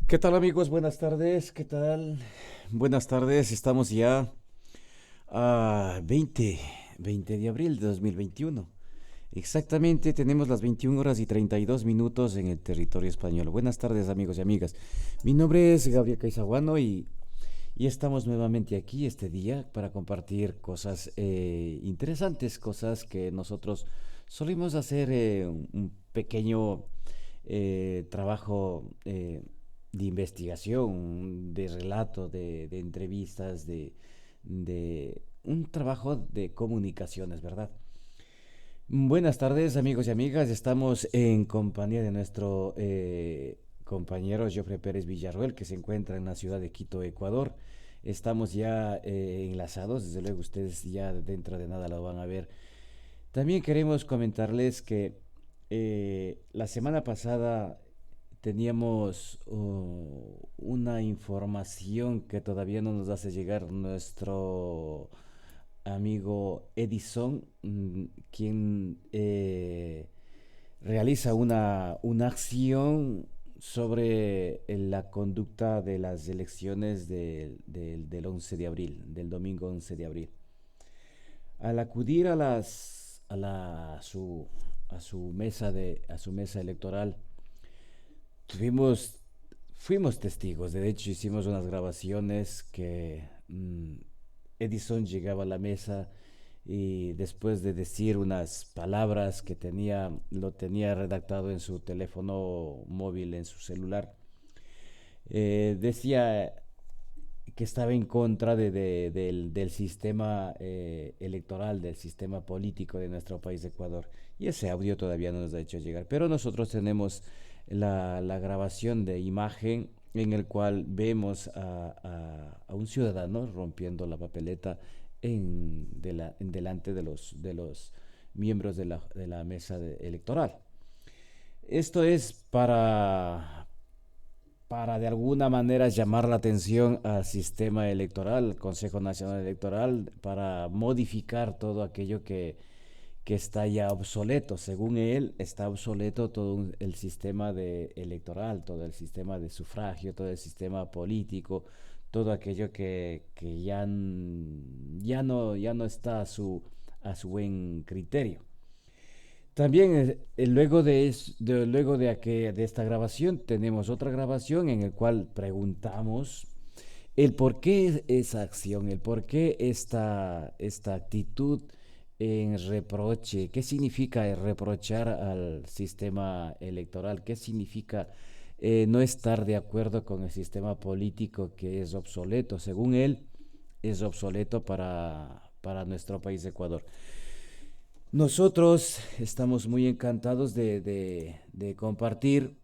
¿Qué tal amigos? Buenas tardes. ¿Qué tal? Buenas tardes. Estamos ya a 20 de abril de 2021. Exactamente, tenemos las 21 horas y 32 minutos en el territorio español. Buenas tardes amigos y amigas. Mi nombre es Gabriel Caizaguano y estamos nuevamente aquí este día para compartir cosas interesantes, cosas que nosotros solimos hacer un pequeño trabajo de investigación, de relato, de entrevistas, de un trabajo de comunicaciones, ¿verdad? Buenas tardes, amigos y amigas. Estamos en compañía de nuestro compañero Jofre Pérez Villarroel, que se encuentra en la ciudad de Quito, Ecuador. Estamos ya enlazados, desde luego ustedes ya dentro de nada lo van a ver. También queremos comentarles que la semana pasada teníamos una información que todavía no nos hace llegar nuestro amigo Edison, quien realiza una acción sobre la conducta de las elecciones del 11 de abril, del domingo 11 de abril. Al acudir a su a su mesa electoral, tuvimos, fuimos testigos. De hecho, hicimos unas grabaciones que Edison llegaba a la mesa y después de decir unas palabras que lo tenía redactado en su teléfono móvil, en su celular, decía que estaba en contra del sistema electoral, del sistema político de nuestro país, Ecuador. Y ese audio todavía no nos ha hecho llegar. Pero nosotros tenemos la grabación de imagen en el cual vemos a un ciudadano rompiendo la papeleta en delante de los miembros de la mesa electoral. Esto es para de alguna manera llamar la atención al sistema electoral, al Consejo Nacional Electoral, para modificar todo aquello que está ya obsoleto. Según él, está obsoleto todo el sistema electoral, todo el sistema de sufragio, todo el sistema político, todo aquello que ya no está a su buen criterio. También de esta grabación tenemos otra grabación en el cual preguntamos el por qué esa acción, el por qué esta actitud en reproche, qué significa reprochar al sistema electoral, qué significa no estar de acuerdo con el sistema político que es obsoleto, según él, es obsoleto para nuestro país Ecuador. Nosotros estamos muy encantados de compartir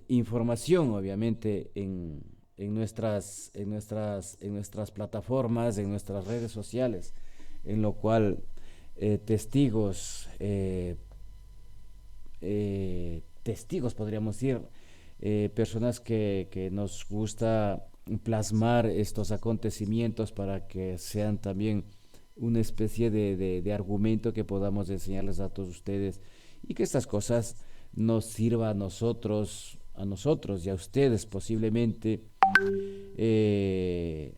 información, obviamente, en nuestras plataformas, en nuestras redes sociales, en lo cual testigos, testigos podríamos decir, personas que nos gusta plasmar estos acontecimientos para que sean también una especie de argumento que podamos enseñarles a todos ustedes y que estas cosas nos sirva a nosotros y a ustedes posiblemente eh,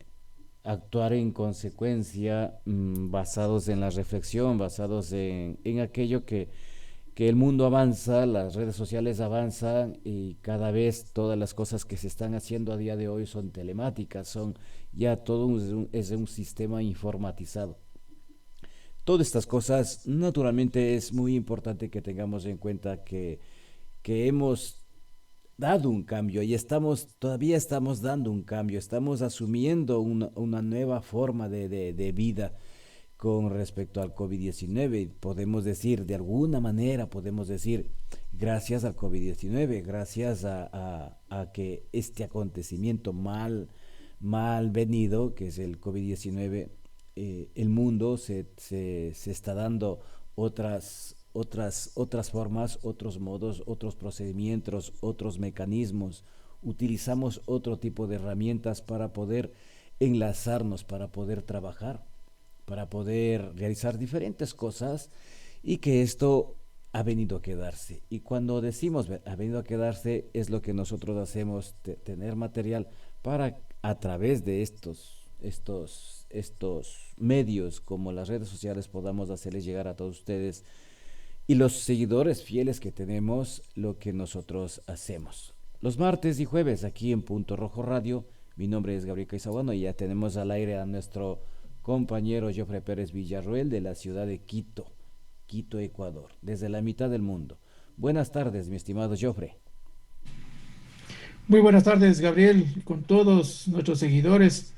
actuar en consecuencia, basados en la reflexión, basados en aquello que el mundo avanza, las redes sociales avanzan y cada vez todas las cosas que se están haciendo a día de hoy son telemáticas, son ya es un sistema informatizado. Todas estas cosas, naturalmente es muy importante que tengamos en cuenta que hemos dado un cambio y todavía estamos dando un cambio, estamos asumiendo una nueva forma de vida con respecto al COVID-19. Podemos decir, de alguna manera, podemos decir, gracias al COVID-19, gracias a que este acontecimiento mal venido, que es el COVID-19, el mundo se está dando otras formas, otros modos, otros procedimientos, otros mecanismos. Utilizamos otro tipo de herramientas para poder enlazarnos, para poder trabajar, para poder realizar diferentes cosas y que esto ha venido a quedarse. Y cuando decimos ha venido a quedarse, es lo que nosotros hacemos, tener material para a través de estos medios como las redes sociales podamos hacerles llegar a todos ustedes y los seguidores fieles que tenemos lo que nosotros hacemos. Los martes y jueves aquí en Punto Rojo Radio, mi nombre es Gabriel Caizaguano y ya tenemos al aire a nuestro compañero Jofre Pérez Villarroel de la ciudad de Quito, Quito, Ecuador, desde la mitad del mundo. Buenas tardes, mi estimado Jofre. Muy buenas tardes, Gabriel, con todos nuestros seguidores.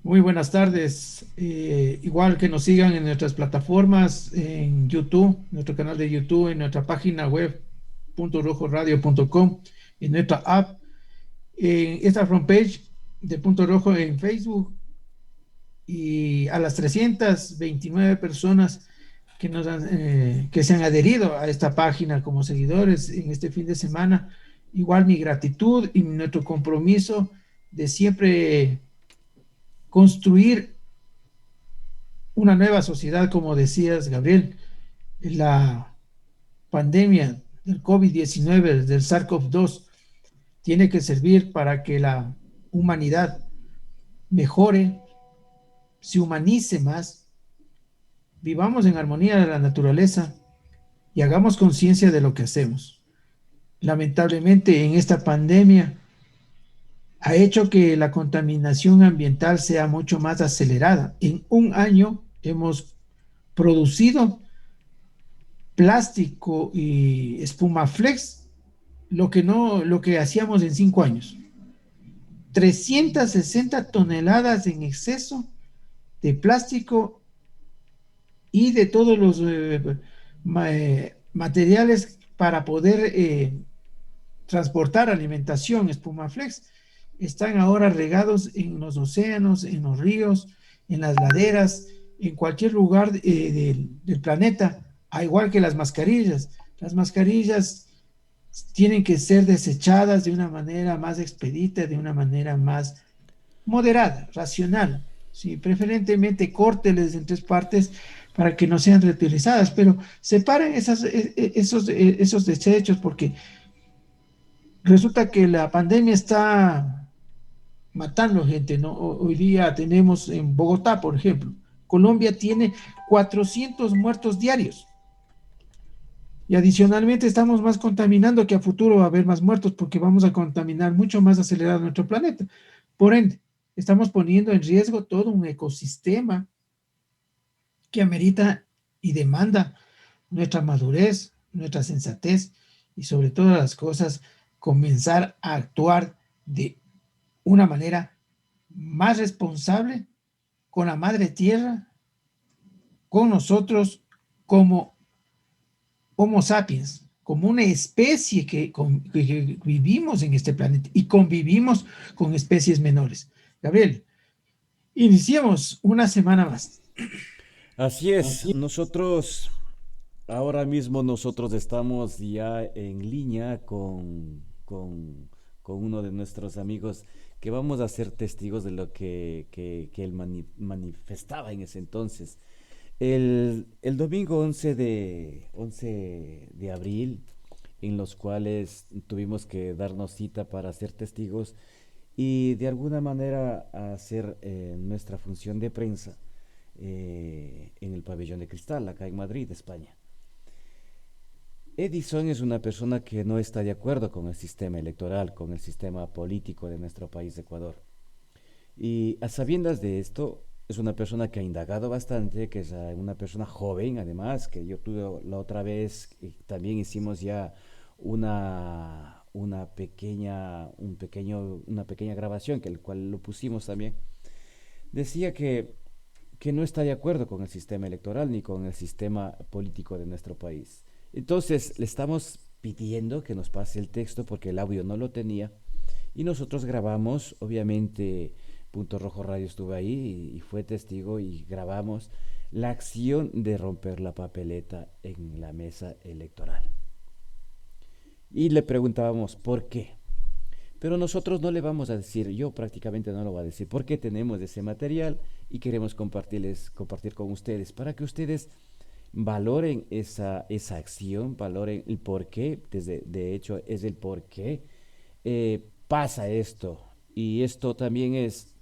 Muy buenas tardes. Igual que nos sigan en nuestras plataformas, en YouTube, nuestro canal de YouTube, en nuestra página web puntorojoradio.com, en nuestra app, en esta fanpage de Punto Rojo en Facebook y a las 329 personas que se han adherido a esta página como seguidores en este fin de semana. Igual mi gratitud y nuestro compromiso de siempre construir una nueva sociedad, como decías, Gabriel. La pandemia del COVID-19, del SARS-CoV-2, tiene que servir para que la humanidad mejore, se humanice más, vivamos en armonía de la naturaleza y hagamos conciencia de lo que hacemos. Lamentablemente, en esta pandemia ha hecho que la contaminación ambiental sea mucho más acelerada. En un año hemos producido plástico y espuma flex lo que hacíamos en 5 años. 360 toneladas en exceso de plástico y de todos los materiales para poder transportar alimentación, espuma flex, están ahora regados en los océanos, en los ríos, en las laderas, en cualquier lugar del planeta, a igual que las mascarillas. Las mascarillas tienen que ser desechadas de una manera más expedita, de una manera más moderada, racional. Sí, preferentemente córteles en tres partes para que no sean reutilizadas, pero separen esos desechos porque resulta que la pandemia está matando gente, ¿no? Hoy día tenemos en Bogotá, por ejemplo, Colombia tiene 400 muertos diarios y adicionalmente estamos más contaminando que a futuro va a haber más muertos porque vamos a contaminar mucho más acelerado nuestro planeta. Por ende, estamos poniendo en riesgo todo un ecosistema que amerita y demanda nuestra madurez, nuestra sensatez y sobre todas las cosas comenzar a actuar de una manera más responsable con la madre tierra, con nosotros como Homo sapiens, como una especie que vivimos en este planeta y convivimos con especies menores. Gabriel, iniciemos una semana más. Así es, nosotros ahora mismo nosotros estamos ya en línea con uno de nuestros amigos que vamos a ser testigos de lo que él manifestaba en ese entonces. El domingo 11 de abril, en los cuales tuvimos que darnos cita para ser testigos y de alguna manera hacer nuestra función de prensa en el pabellón de cristal, acá en Madrid, España. Edison es una persona que no está de acuerdo con el sistema electoral, con el sistema político de nuestro país, Ecuador. Y a sabiendas de esto, es una persona que ha indagado bastante, que es una persona joven, además, que yo tuve la otra vez, y también hicimos ya una pequeña grabación, que el cual lo pusimos también. Decía que no está de acuerdo con el sistema electoral ni con el sistema político de nuestro país. Entonces le estamos pidiendo que nos pase el texto porque el audio no lo tenía y nosotros grabamos, obviamente Punto Rojo Radio estuvo ahí y fue testigo y grabamos la acción de romper la papeleta en la mesa electoral. Y le preguntábamos por qué. Pero nosotros no le vamos a decir, yo prácticamente no lo voy a decir, porque tenemos ese material y queremos compartir con ustedes para que ustedes valoren esa acción, valoren el por qué, de hecho es el por qué pasa esto. Y esto también es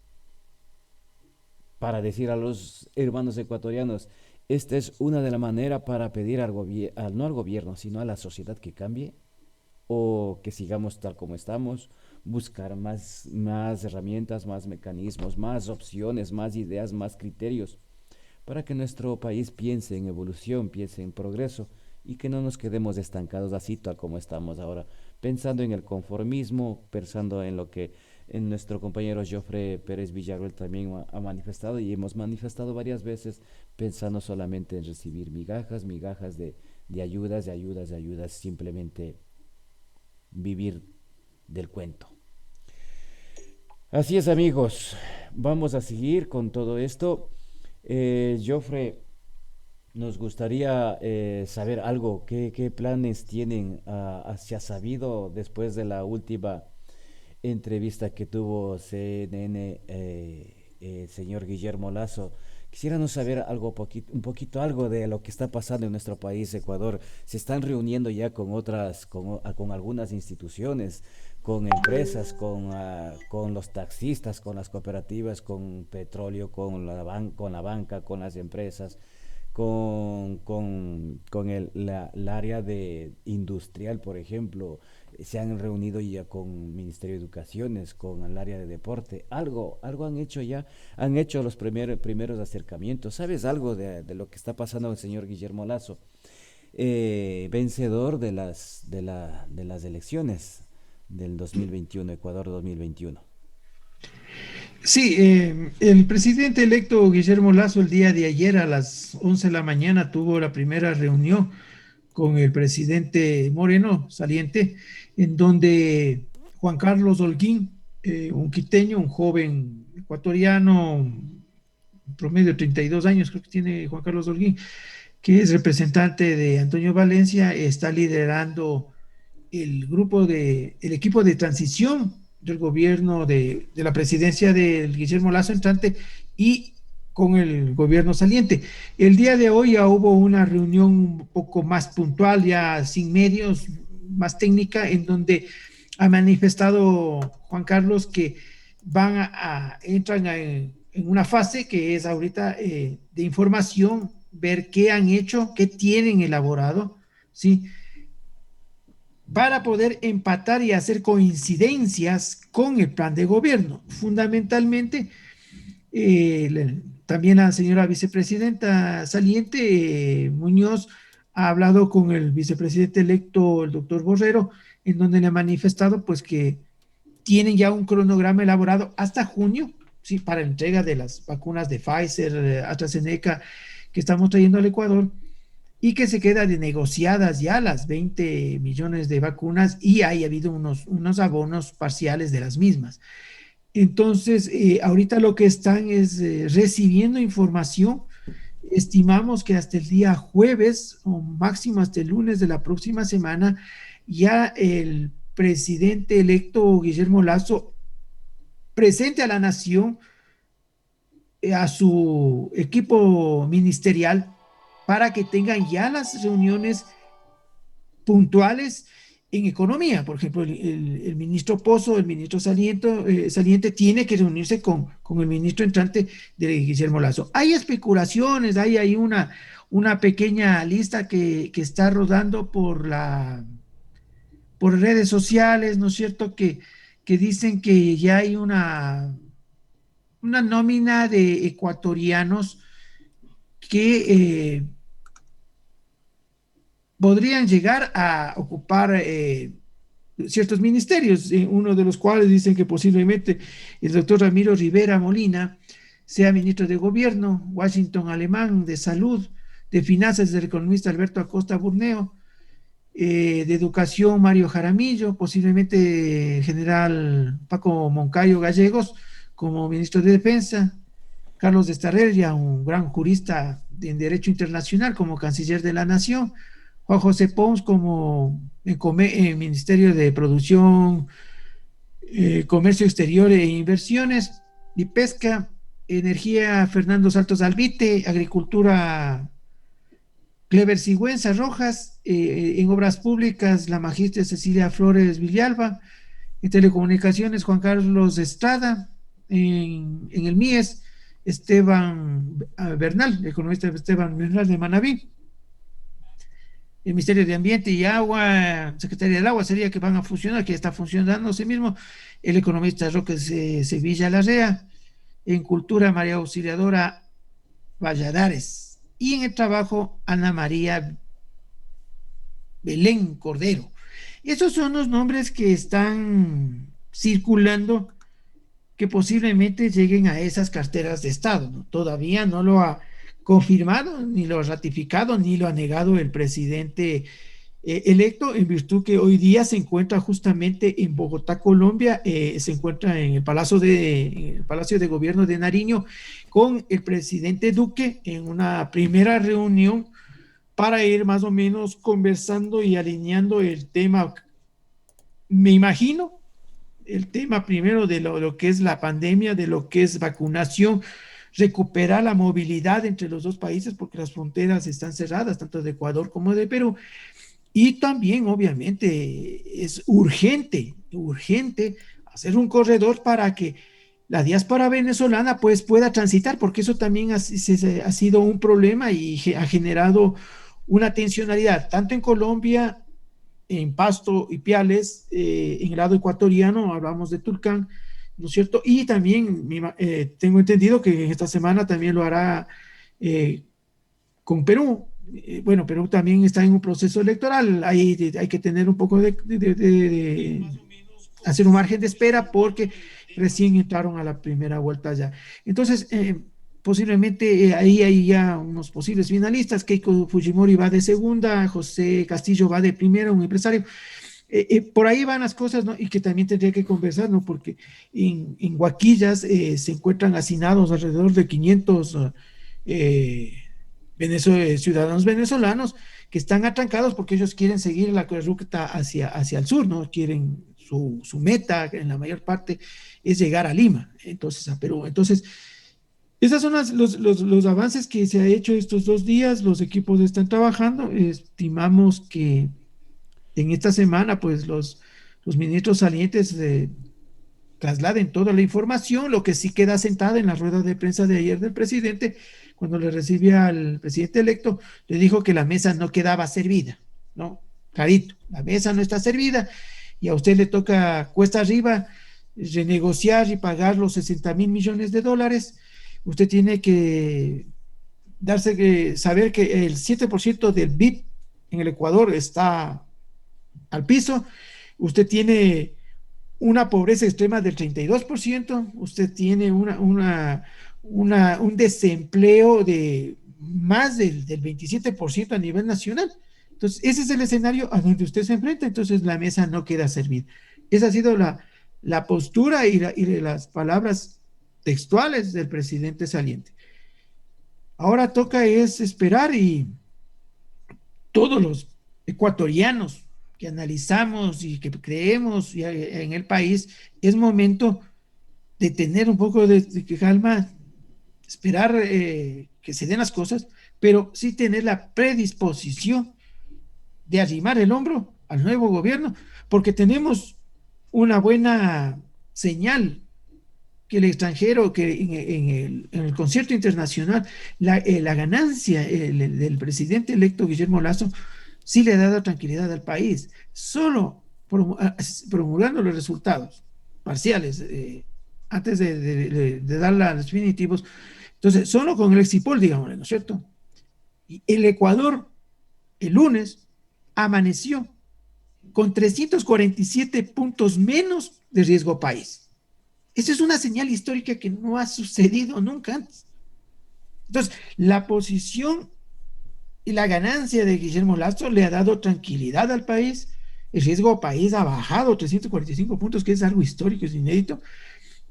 para decir a los hermanos ecuatorianos, esta es una de las maneras para pedir no al gobierno, sino a la sociedad que cambie o que sigamos tal como estamos, buscar más herramientas, más mecanismos, más opciones, más ideas, más criterios, para que nuestro país piense en evolución, piense en progreso y que no nos quedemos estancados así tal como estamos ahora, pensando en el conformismo, pensando en lo que en nuestro compañero Joffre Pérez Villarroel también ha manifestado y hemos manifestado varias veces, pensando solamente en recibir migajas, migajas de ayudas, de ayudas, de ayudas, simplemente vivir del cuento. Así es, amigos, vamos a seguir con todo esto. Joffre, nos gustaría saber algo, qué planes tienen hacia sabido después de la última entrevista que tuvo CNN, señor Guillermo Lazo. Quisiéramos saber algo, un poquito algo de lo que está pasando en nuestro país, Ecuador. Se están reuniendo ya con con algunas instituciones, con empresas, con los taxistas, con las cooperativas, con petróleo, con la banca, con las empresas, con el área de industrial, por ejemplo. Se han reunido ya con Ministerio de Educaciones, con el área de deporte. Algo han hecho ya, han hecho los primeros acercamientos. ¿Sabes algo de lo que está pasando el señor Guillermo Lazo? Vencedor de las elecciones del 2021, Ecuador 2021. Sí, el presidente electo Guillermo Lazo el día de ayer a las 11 de la mañana tuvo la primera reunión con el presidente Moreno, saliente, en donde Juan Carlos Holguín, un quiteño, un joven ecuatoriano, promedio de 32 años, creo que tiene Juan Carlos Holguín, que es representante de Antonio Valencia, está liderando el equipo de transición del gobierno de la presidencia del Guillermo Lazo entrante y con el gobierno saliente. El día de hoy ya hubo una reunión un poco más puntual, ya sin medios, más técnica, en donde ha manifestado Juan Carlos que entran en una fase que es ahorita de información, ver qué han hecho, qué tienen elaborado, ¿sí? Para poder empatar y hacer coincidencias con el plan de gobierno. Fundamentalmente, también la señora vicepresidenta saliente, Muñoz, ha hablado con el vicepresidente electo, el doctor Borrero, en donde le ha manifestado pues que tienen ya un cronograma elaborado hasta junio, sí, para la entrega de las vacunas de Pfizer, AstraZeneca, que estamos trayendo al Ecuador, y que se queda de negociadas ya las 20 millones de vacunas y hay habido unos abonos parciales de las mismas. Entonces, ahorita lo que están es recibiendo información. Estimamos que hasta el día jueves o máximo hasta el lunes de la próxima semana, ya el presidente electo Guillermo Lazo presente a la nación, a su equipo ministerial, para que tengan ya las reuniones puntuales en economía. Por ejemplo, el ministro Pozo, el ministro Saliente tiene que reunirse con el ministro entrante de Guillermo Lazo. Hay especulaciones, hay una pequeña lista que está rodando por redes sociales, ¿no es cierto? Que dicen que ya hay una nómina de ecuatorianos que podrían llegar a ocupar ciertos ministerios, uno de los cuales dicen que posiblemente el doctor Ramiro Rivera Molina sea ministro de Gobierno, Washington Alemán de Salud, de Finanzas del economista Alberto Acosta Burneo, de Educación Mario Jaramillo, posiblemente el general Paco Moncayo Gallegos como ministro de Defensa, Carlos de Estarrelia, un gran jurista en Derecho Internacional como canciller de la Nación, Juan José Pons como en Ministerio de Producción, Comercio Exterior e Inversiones y Pesca, Energía Fernando Saltos Albite, Agricultura Clever Sigüenza Rojas, en obras públicas, la magistra Cecilia Flores Villalba, en telecomunicaciones, Juan Carlos Estrada, en el MIES, Esteban Bernal, el economista Esteban Bernal de Manabí. El Ministerio de Ambiente y Agua, Secretaría del Agua sería que van a funcionar, que está funcionando sí mismo, el economista Roque Sevilla Larrea, en Cultura María Auxiliadora Valladares, y en el trabajo Ana María Belén Cordero. Esos son los nombres que están circulando que posiblemente lleguen a esas carteras de Estado, ¿no? Todavía no lo ha confirmado, ni lo ha ratificado, ni lo ha negado el presidente electo, en virtud que hoy día se encuentra justamente en Bogotá, Colombia, se encuentra en el Palacio de Gobierno de Nariño con el presidente Duque en una primera reunión para ir más o menos conversando y alineando el tema, me imagino, el tema primero de lo que es la pandemia, de lo que es vacunación, recuperar la movilidad entre los dos países porque las fronteras están cerradas, tanto de Ecuador como de Perú. Y también, obviamente, es urgente, urgente hacer un corredor para que la diáspora venezolana pues pueda transitar, porque eso también ha sido un problema y ha generado una tensionalidad, tanto en Colombia, en Pasto y Piales, en el lado ecuatoriano, hablamos de Tulcán, ¿no es cierto? Y también tengo entendido que esta semana también lo hará eh, con Perú. Bueno, Perú también está en un proceso electoral, hay que tener un poco de hacer un margen de espera porque recién entraron a la primera vuelta ya. Entonces, posiblemente ahí hay ya unos posibles finalistas. Keiko Fujimori va de segunda, José Castillo va de primero, un empresario. Por ahí van las cosas, ¿no? Y que también tendría que conversar, ¿no? Porque en Huaquillas se encuentran hacinados alrededor de 500 ciudadanos venezolanos que están atrancados porque ellos quieren seguir la ruta hacia el sur, ¿no? Quieren su meta, en la mayor parte, es llegar a Lima, entonces a Perú. Entonces, esos son los avances que se ha hecho estos 2 días, los equipos están trabajando, estimamos que en esta semana, pues los ministros salientes trasladen toda la información, lo que sí queda sentada en la rueda de prensa de ayer del presidente, cuando le recibía al presidente electo, le dijo que la mesa no quedaba servida, ¿no? Clarito, la mesa no está servida y a usted le toca cuesta arriba renegociar y pagar los 60.000 millones de dólares. Usted tiene que saber que el 7% del BIP en el Ecuador está al piso, usted tiene una pobreza extrema del 32%, usted tiene un desempleo de más del 27% a nivel nacional. Entonces, ese es el escenario a donde usted se enfrenta, entonces la mesa no queda servida. Esa ha sido la postura y las palabras textuales del presidente saliente. Ahora toca es esperar y todos los ecuatorianos que analizamos y que creemos en el país, es momento de tener un poco de calma, esperar que se den las cosas, pero sí tener la predisposición de arrimar el hombro al nuevo gobierno, porque tenemos una buena señal que el extranjero, que en el concierto internacional, la ganancia del presidente electo Guillermo Lazo sí le ha dado tranquilidad al país. Solo promulgando los resultados parciales, antes de dar los definitivos, entonces, solo con el Exipol, digamos, ¿no es cierto? Y el Ecuador, el lunes, amaneció con 347 puntos menos de riesgo país. Esa es una señal histórica que no ha sucedido nunca antes. Entonces, la posición y la ganancia de Guillermo Lazo le ha dado tranquilidad al país. El riesgo país ha bajado 345 puntos, que es algo histórico, es inédito.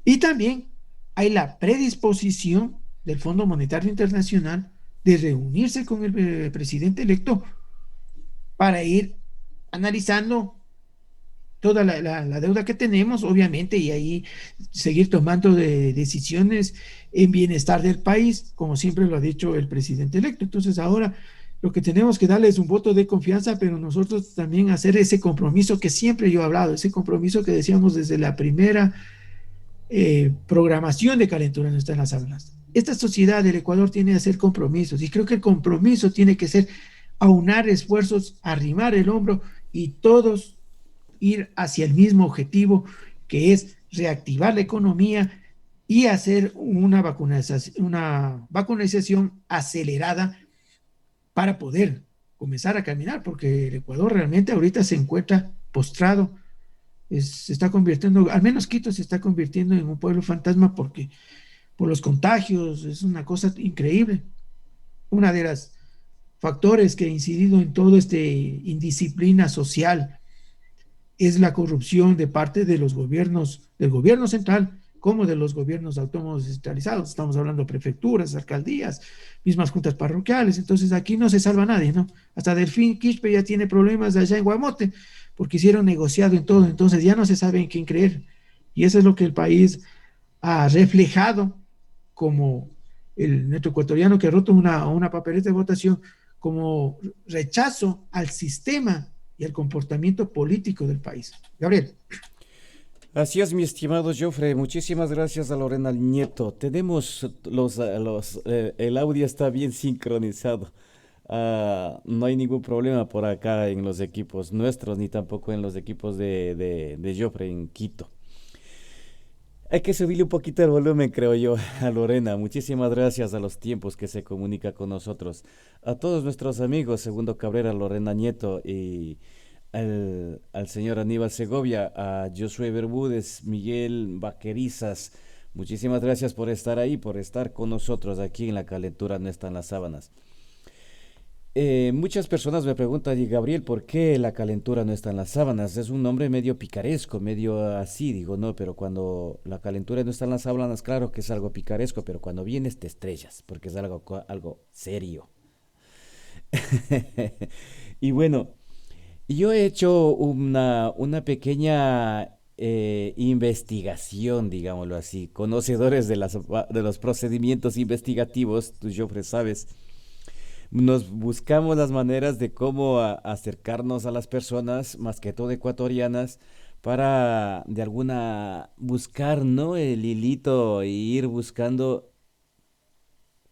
Y también hay la predisposición del Fondo Monetario Internacional de reunirse con el presidente electo para ir analizando toda la deuda que tenemos, obviamente, y ahí seguir tomando decisiones en bienestar del país, como siempre lo ha dicho el presidente electo. Entonces, ahora lo que tenemos que darle es un voto de confianza, pero nosotros también hacer ese compromiso que siempre yo he hablado, ese compromiso que decíamos desde la primera programación de Calentura no está en las aulas. Esta sociedad del Ecuador tiene que hacer compromisos y creo que el compromiso tiene que ser aunar esfuerzos, arrimar el hombro y todos ir hacia el mismo objetivo, que es reactivar la economía y hacer una vacunación acelerada para poder comenzar a caminar, porque el Ecuador realmente ahorita se encuentra postrado, se está convirtiendo, al menos Quito se está convirtiendo en un pueblo fantasma porque por los contagios, es una cosa increíble. Una de las factores que ha incidido en todo este indisciplina social es la corrupción de parte de los gobiernos, del gobierno central, como de los gobiernos autónomos descentralizados. Estamos hablando de prefecturas, alcaldías, mismas juntas parroquiales. Entonces aquí no se salva nadie, ¿no? Hasta Delfín Quispe ya tiene problemas allá en Guamote, porque hicieron negociado en todo. Entonces ya no se sabe en quién creer. Y eso es lo que el país ha reflejado como el neto ecuatoriano que ha roto una papeleta de votación como rechazo al sistema y al comportamiento político del país. Gabriel. Así es, mi estimado Joffre. Muchísimas gracias a Lorena Nieto. Tenemos el audio está bien sincronizado. No hay ningún problema por acá en los equipos nuestros, ni tampoco en los equipos de Joffre en Quito. Hay que subirle un poquito el volumen, creo yo, a Lorena. Muchísimas gracias a los tiempos que se comunica con nosotros. A todos nuestros amigos, Segundo Cabrera, Lorena Nieto y al señor Aníbal Segovia, a Josué Bermúdez, Miguel Vaquerizas. Muchísimas gracias por estar ahí, por estar con nosotros aquí en La Calentura No Están las Sábanas. Muchas personas me preguntan, y Gabriel, ¿por qué La Calentura No Está en las Sábanas? Es un nombre medio picaresco, medio así, digo, no, pero cuando La Calentura No Está en las Sábanas, claro que es algo picaresco, pero cuando vienes te estrellas, porque es algo serio. Y bueno, yo he hecho una pequeña investigación, digámoslo así, conocedores de los procedimientos investigativos, tú, Joffre, sabes. Nos buscamos las maneras de cómo acercarnos a las personas, más que todo ecuatorianas, para de alguna buscar, ¿no? El hilito e ir buscando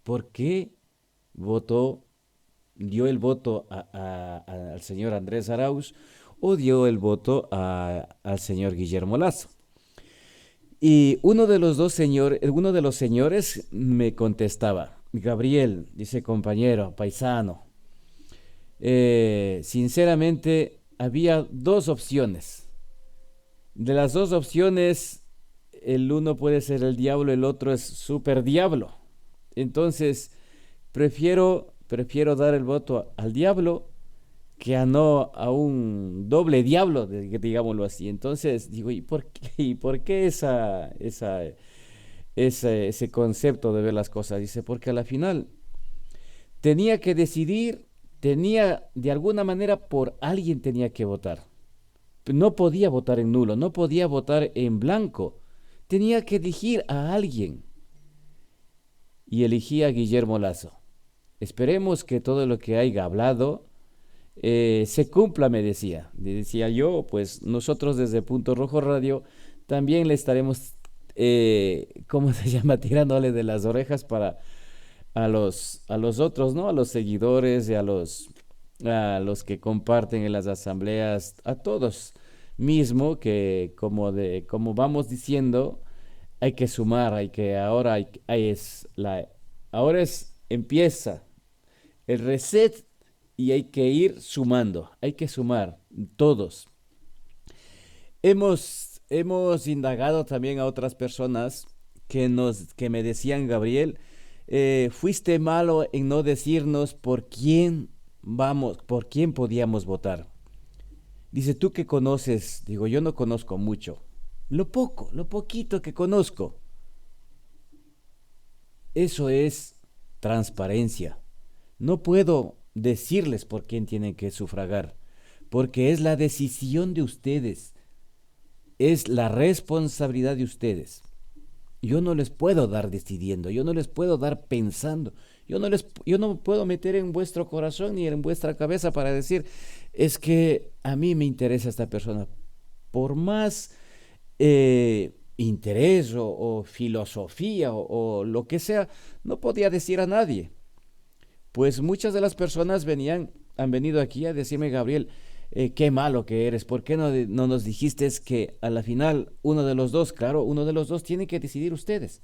por qué votó, dio el voto al señor Andrés Arauz o dio el voto al señor Guillermo Lazo. Y uno de los señores me contestaba, Gabriel, dice compañero, paisano, sinceramente había dos opciones. De las dos opciones, el uno puede ser el diablo, el otro es super diablo. Entonces, prefiero dar el voto al diablo que no a un doble diablo, digámoslo así. Entonces, digo, ¿y por qué ese concepto de ver las cosas? Dice, porque a la final tenía que decidir, de alguna manera por alguien tenía que votar. No podía votar en nulo, no podía votar en blanco. Tenía que elegir a alguien. Y elegí a Guillermo Lazo. Esperemos que todo lo que haya hablado se cumpla, me decía. Le decía yo, pues nosotros desde Punto Rojo Radio también le estaremos, ¿cómo se llama? Tirándole de las orejas para a los otros, ¿no? A los seguidores y a los que comparten en las asambleas, a todos mismo que como vamos diciendo, hay que sumar, ahora empieza el reset y hay que ir sumando, hay que sumar todos. Hemos indagado también a otras personas que me decían, Gabriel, fuiste malo en no decirnos por quién podíamos votar. Dice, ¿tú qué conoces? Digo, yo no conozco mucho. Lo poquito que conozco. Eso es transparencia. No puedo decirles por quién tienen que sufragar, porque es la decisión de ustedes, es la responsabilidad de ustedes. Yo no les puedo dar decidiendo, yo no les puedo dar pensando, Yo no puedo meter en vuestro corazón ni en vuestra cabeza para decir, es que a mí me interesa esta persona. Por más interés o filosofía o lo que sea, no podía decir a nadie. Pues muchas de las personas han venido aquí a decirme, Gabriel, qué malo que eres, ¿por qué no nos dijiste que a la final uno de los dos, claro, uno de los dos tiene que decidir ustedes?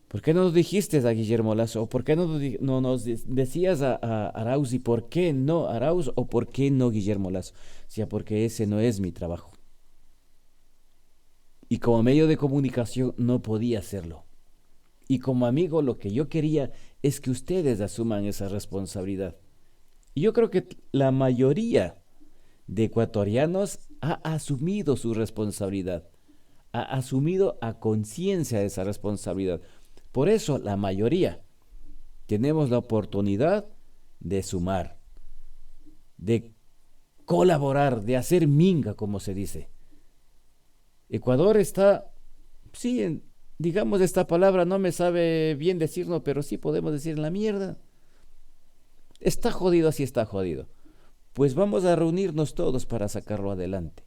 ¿Por qué no nos dijiste a Guillermo Lazo? ¿O por qué no nos decías a Arauz? ¿Y por qué no Arauz? ¿O por qué no Guillermo Lazo? O sea, porque ese no es mi trabajo. Y como medio de comunicación no podía hacerlo. Y como amigo lo que yo quería es que ustedes asuman esa responsabilidad. Y yo creo que la mayoría de ecuatorianos ha asumido su responsabilidad, ha asumido a conciencia esa responsabilidad. Por eso la mayoría tenemos la oportunidad de sumar, de colaborar, de hacer minga, como se dice. Ecuador está, sí, digamos esta palabra no me sabe bien decirlo, pero sí podemos decir en la mierda. Está jodido, así está jodido. Pues vamos a reunirnos todos para sacarlo adelante.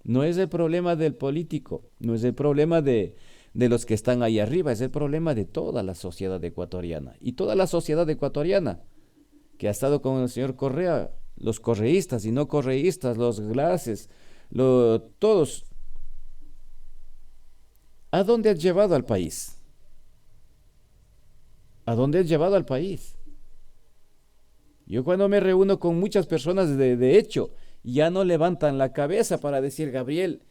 No es el problema del político, no es el problema de los que están ahí arriba, es el problema de toda la sociedad ecuatoriana. Y toda la sociedad ecuatoriana que ha estado con el señor Correa, los correístas y no correístas, los glaces, todos. ¿A dónde has llevado al país? ¿A dónde has llevado al país? Yo cuando me reúno con muchas personas, de hecho, ya no levantan la cabeza para decir, Gabriel,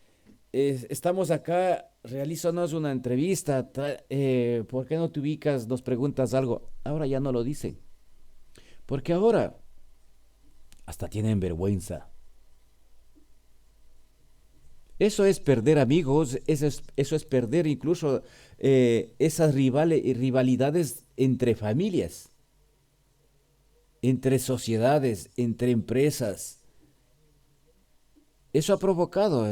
estamos acá, realízanos una entrevista, ¿por qué no te ubicas, nos preguntas algo? Ahora ya no lo dicen, porque ahora hasta tienen vergüenza. Eso es perder amigos, eso es perder incluso esas rivalidades entre familias, entre sociedades, entre empresas. Eso ha provocado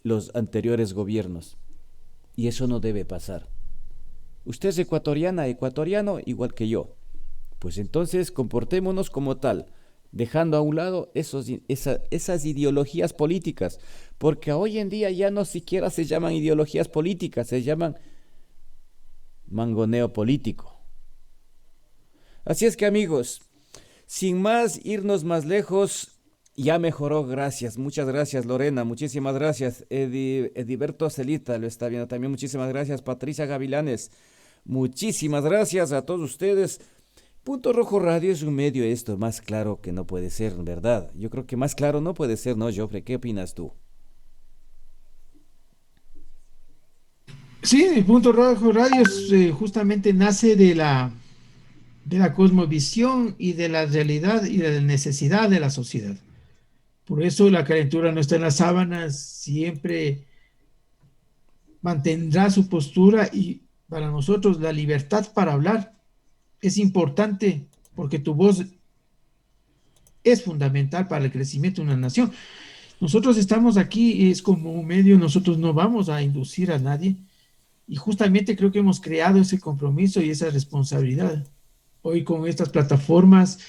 los anteriores gobiernos y eso no debe pasar. Usted es ecuatoriana, ecuatoriano, igual que yo. Pues entonces comportémonos como tal, dejando a un lado esas ideologías políticas, porque hoy en día ya no siquiera se llaman ideologías políticas, se llaman mangoneo político. Así es que amigos, sin más irnos más lejos, ya mejoró, gracias, muchas gracias Lorena, muchísimas gracias, Ediberto Celita lo está viendo también, muchísimas gracias Patricia Gavilanes, muchísimas gracias a todos ustedes. Punto Rojo Radio es un medio esto más claro que no puede ser, ¿verdad? Yo creo que más claro no puede ser, ¿no, Joffre? ¿Qué opinas tú? Sí, el Punto Rojo Radio justamente nace de la cosmovisión y de la realidad y de la necesidad de la sociedad. Por eso la calentura no está en las sábanas, siempre mantendrá su postura y para nosotros la libertad para hablar es importante porque tu voz es fundamental para el crecimiento de una nación. Nosotros estamos aquí, es como un medio, nosotros no vamos a inducir a nadie y justamente creo que hemos creado ese compromiso y esa responsabilidad. Hoy con estas plataformas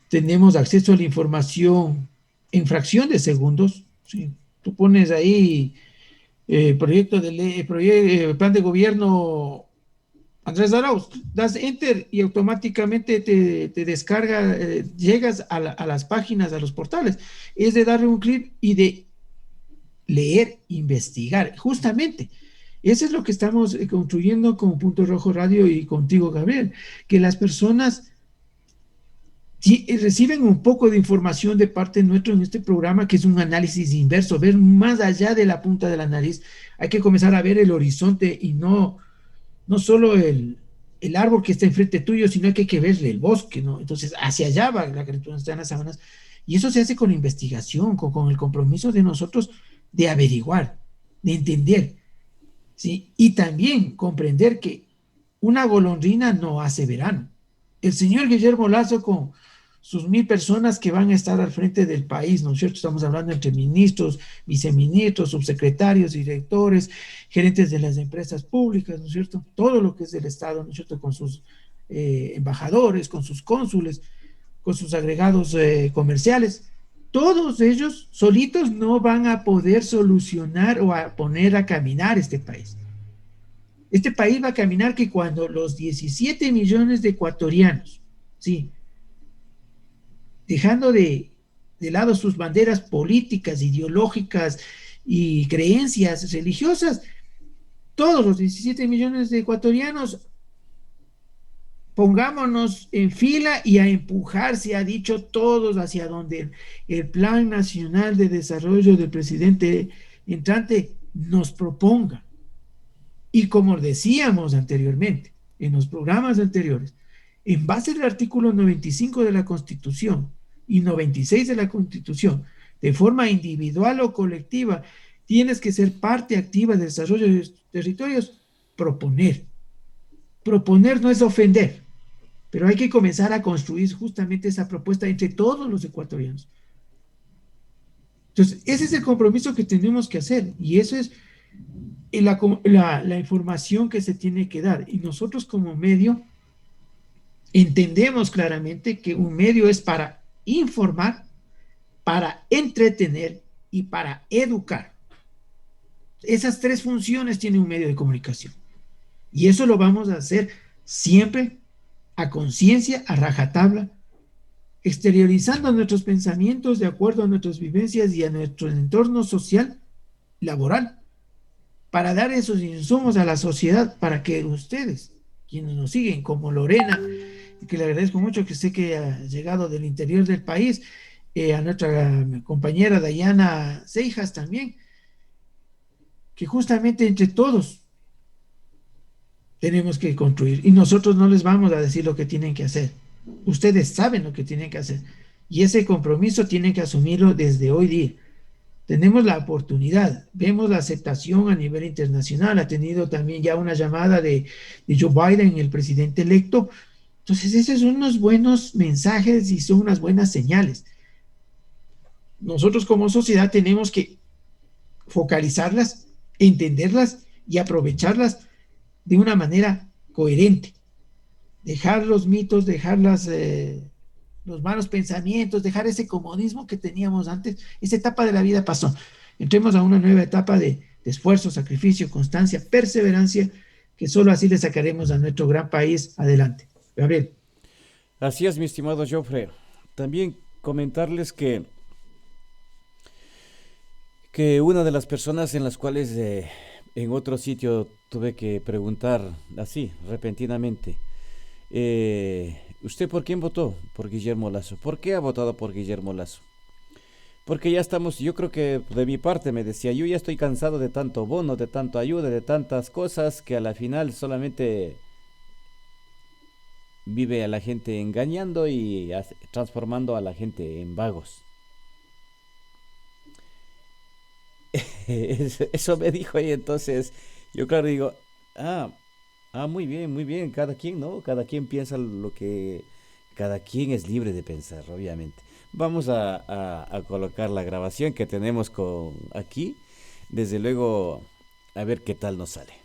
tenemos acceso a la información en fracción de segundos. ¿Sí? Tú pones ahí proyecto de ley, plan de gobierno Andrés Arauz, das enter y automáticamente te descarga, llegas a las páginas, a los portales. Es de darle un clic y de leer, investigar, justamente. Eso es lo que estamos construyendo con Punto Rojo Radio y contigo, Gabriel, que las personas reciben un poco de información de parte nuestro en este programa, que es un análisis inverso, ver más allá de la punta de la nariz. Hay que comenzar a ver el horizonte y no solo el árbol que está enfrente tuyo, sino que hay que verle el bosque, ¿no? Entonces, hacia allá va la criatura, está en las sábanas. Y eso se hace con la investigación, con el compromiso de nosotros de averiguar, de entender, ¿sí? Y también comprender que una golondrina no hace verano. El señor Guillermo Lazo sus 1.000 personas que van a estar al frente del país, ¿no es cierto? Estamos hablando entre ministros, viceministros, subsecretarios, directores, gerentes de las empresas públicas, ¿no es cierto? Todo lo que es del Estado, ¿no es cierto? Con sus embajadores, con sus cónsules, con sus agregados comerciales. Todos ellos solitos no van a poder solucionar o a poner a caminar este país. Este país va a caminar que cuando los 17 millones de ecuatorianos, sí, dejando de lado sus banderas políticas, ideológicas y creencias religiosas, todos los 17 millones de ecuatorianos pongámonos en fila y a empujar, se ha dicho todos, hacia donde el Plan Nacional de Desarrollo del presidente entrante nos proponga. Y como decíamos anteriormente, en los programas anteriores, en base al artículo 95 de la Constitución y 96 de la Constitución, de forma individual o colectiva, tienes que ser parte activa del desarrollo de los territorios, proponer. Proponer no es ofender, pero hay que comenzar a construir justamente esa propuesta entre todos los ecuatorianos. Entonces, ese es el compromiso que tenemos que hacer y eso es la información que se tiene que dar. Y nosotros como medio entendemos claramente que un medio es para informar, para entretener y para educar. Esas tres funciones tiene un medio de comunicación. Y eso lo vamos a hacer siempre a conciencia, a rajatabla, exteriorizando nuestros pensamientos de acuerdo a nuestras vivencias y a nuestro entorno social, laboral, para dar esos insumos a la sociedad, para que ustedes, quienes nos siguen, como Lorena, que le agradezco mucho, que sé que ha llegado del interior del país, a nuestra compañera Dayana Seijas también, que justamente entre todos tenemos que construir y nosotros no les vamos a decir lo que tienen que hacer. Ustedes saben lo que tienen que hacer y ese compromiso tienen que asumirlo desde hoy día. Tenemos la oportunidad, vemos la aceptación a nivel internacional, ha tenido también ya una llamada de Joe Biden, el presidente electo. Entonces, esos son unos buenos mensajes y son unas buenas señales. Nosotros como sociedad tenemos que focalizarlas, entenderlas y aprovecharlas de una manera coherente. Dejar los mitos, dejar los malos pensamientos, dejar ese comodismo que teníamos antes. Esa etapa de la vida pasó. Entremos a una nueva etapa de esfuerzo, sacrificio, constancia, perseverancia, que solo así le sacaremos a nuestro gran país adelante. Gabriel. Así es, mi estimado Jofre. También comentarles que una de las personas en las cuales en otro sitio tuve que preguntar así, repentinamente, ¿usted por quién votó? Por Guillermo Lasso. ¿Por qué ha votado por Guillermo Lasso? Porque ya estamos, yo creo que de mi parte me decía, yo ya estoy cansado de tanto bono, de tanto ayuda, de tantas cosas que a la final solamente vive a la gente engañando y transformando a la gente en vagos. Eso me dijo y entonces yo claro digo, muy bien, cada quien, ¿no? Cada quien piensa lo que, cada quien es libre de pensar, obviamente. Vamos a colocar la grabación que tenemos aquí, desde luego, a ver qué tal nos sale.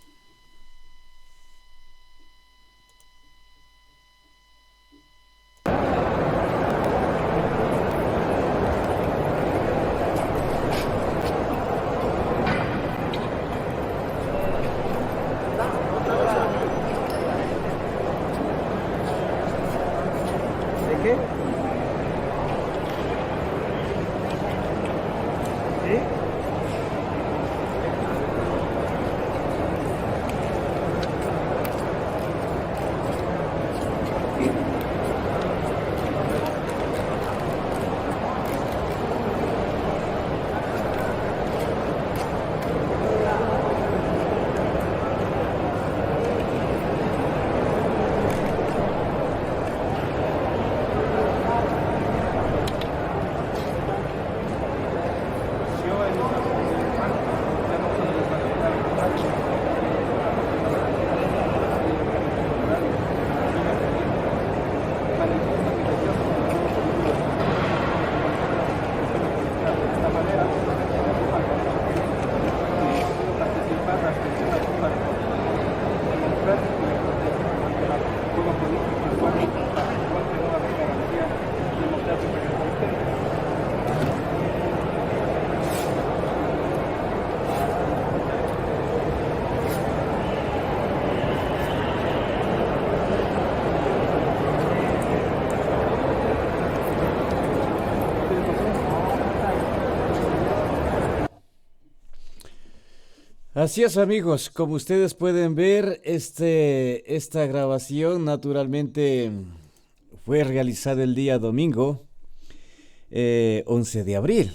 Así es, amigos, como ustedes pueden ver, esta grabación naturalmente fue realizada el día domingo, 11 de abril.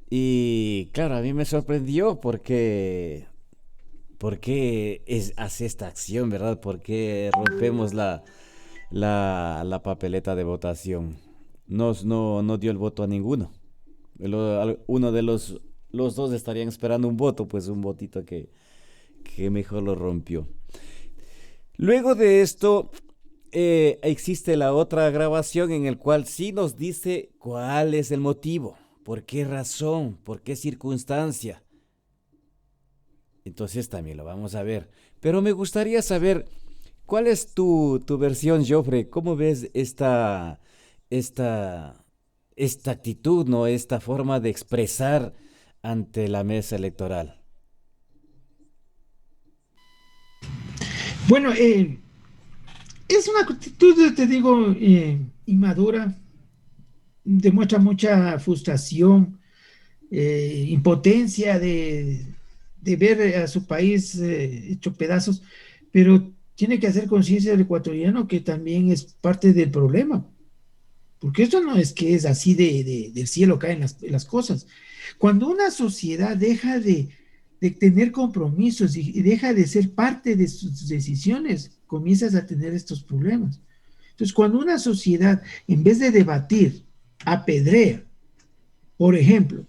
Y claro, a mí me sorprendió porque hace esta acción, ¿verdad? Porque rompemos la papeleta de votación. No dio el voto a ninguno. Uno de los dos estarían esperando un voto, pues un votito que mejor lo rompió. Luego de esto, existe la otra grabación en el cual sí nos dice cuál es el motivo, por qué razón, por qué circunstancia. Entonces también lo vamos a ver. Pero me gustaría saber cuál es tu versión, Joffrey. ¿Cómo ves esta, esta actitud, ¿no? Esta forma de expresar ante la mesa electoral. Bueno, es una actitud, te digo, inmadura, demuestra mucha frustración, impotencia de ver a su país hecho pedazos, pero tiene que hacer conciencia del ecuatoriano que también es parte del problema, porque esto no es que es así del cielo caen las cosas. Cuando una sociedad deja de tener compromisos y deja de ser parte de sus decisiones, comienzas a tener estos problemas. Entonces, cuando una sociedad, en vez de debatir, apedrea, por ejemplo,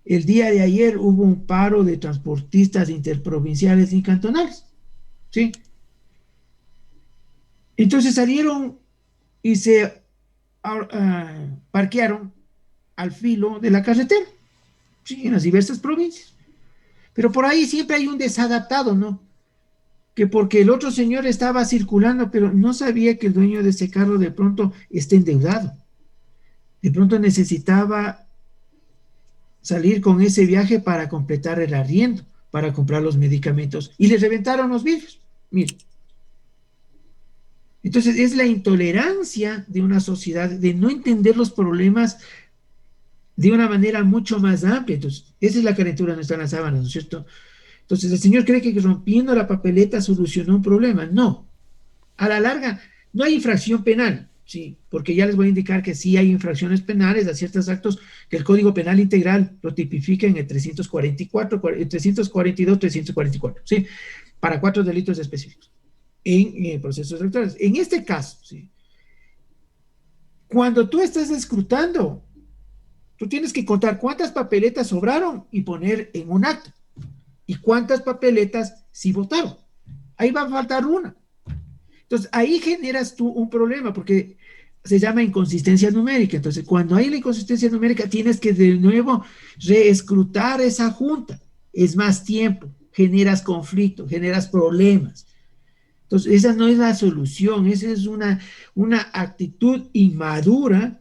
el día de ayer hubo un paro de transportistas interprovinciales y cantonales, ¿sí? Entonces salieron y se parquearon al filo de la carretera, ¿sí? En las diversas provincias. Pero por ahí siempre hay un desadaptado, ¿no? Que porque el otro señor estaba circulando, pero no sabía que el dueño de ese carro de pronto está endeudado. De pronto necesitaba salir con ese viaje para completar el arriendo, para comprar los medicamentos, y le reventaron los vidrios. Mire. Entonces es la intolerancia de una sociedad de no entender los problemas de una manera mucho más amplia. Entonces, esa es la calentura, no está en las sábanas, ¿no es cierto? Entonces, el señor cree que rompiendo la papeleta solucionó un problema. No. A la larga, no hay infracción penal, sí, porque ya les voy a indicar que sí hay infracciones penales a ciertos actos que el Código Penal Integral lo tipifica en el 344, 342, 344, ¿sí? Para 4 delitos específicos en procesos electorales. En este caso, ¿sí? Cuando tú estás escrutando, tú tienes que contar cuántas papeletas sobraron y poner en un acta y cuántas papeletas sí votaron. Ahí va a faltar una. Entonces, ahí generas tú un problema porque se llama inconsistencia numérica. Entonces, cuando hay la inconsistencia numérica, tienes que de nuevo reescrutar esa junta. Es más tiempo, generas conflicto, generas problemas. Entonces, esa no es la solución, esa es una actitud inmadura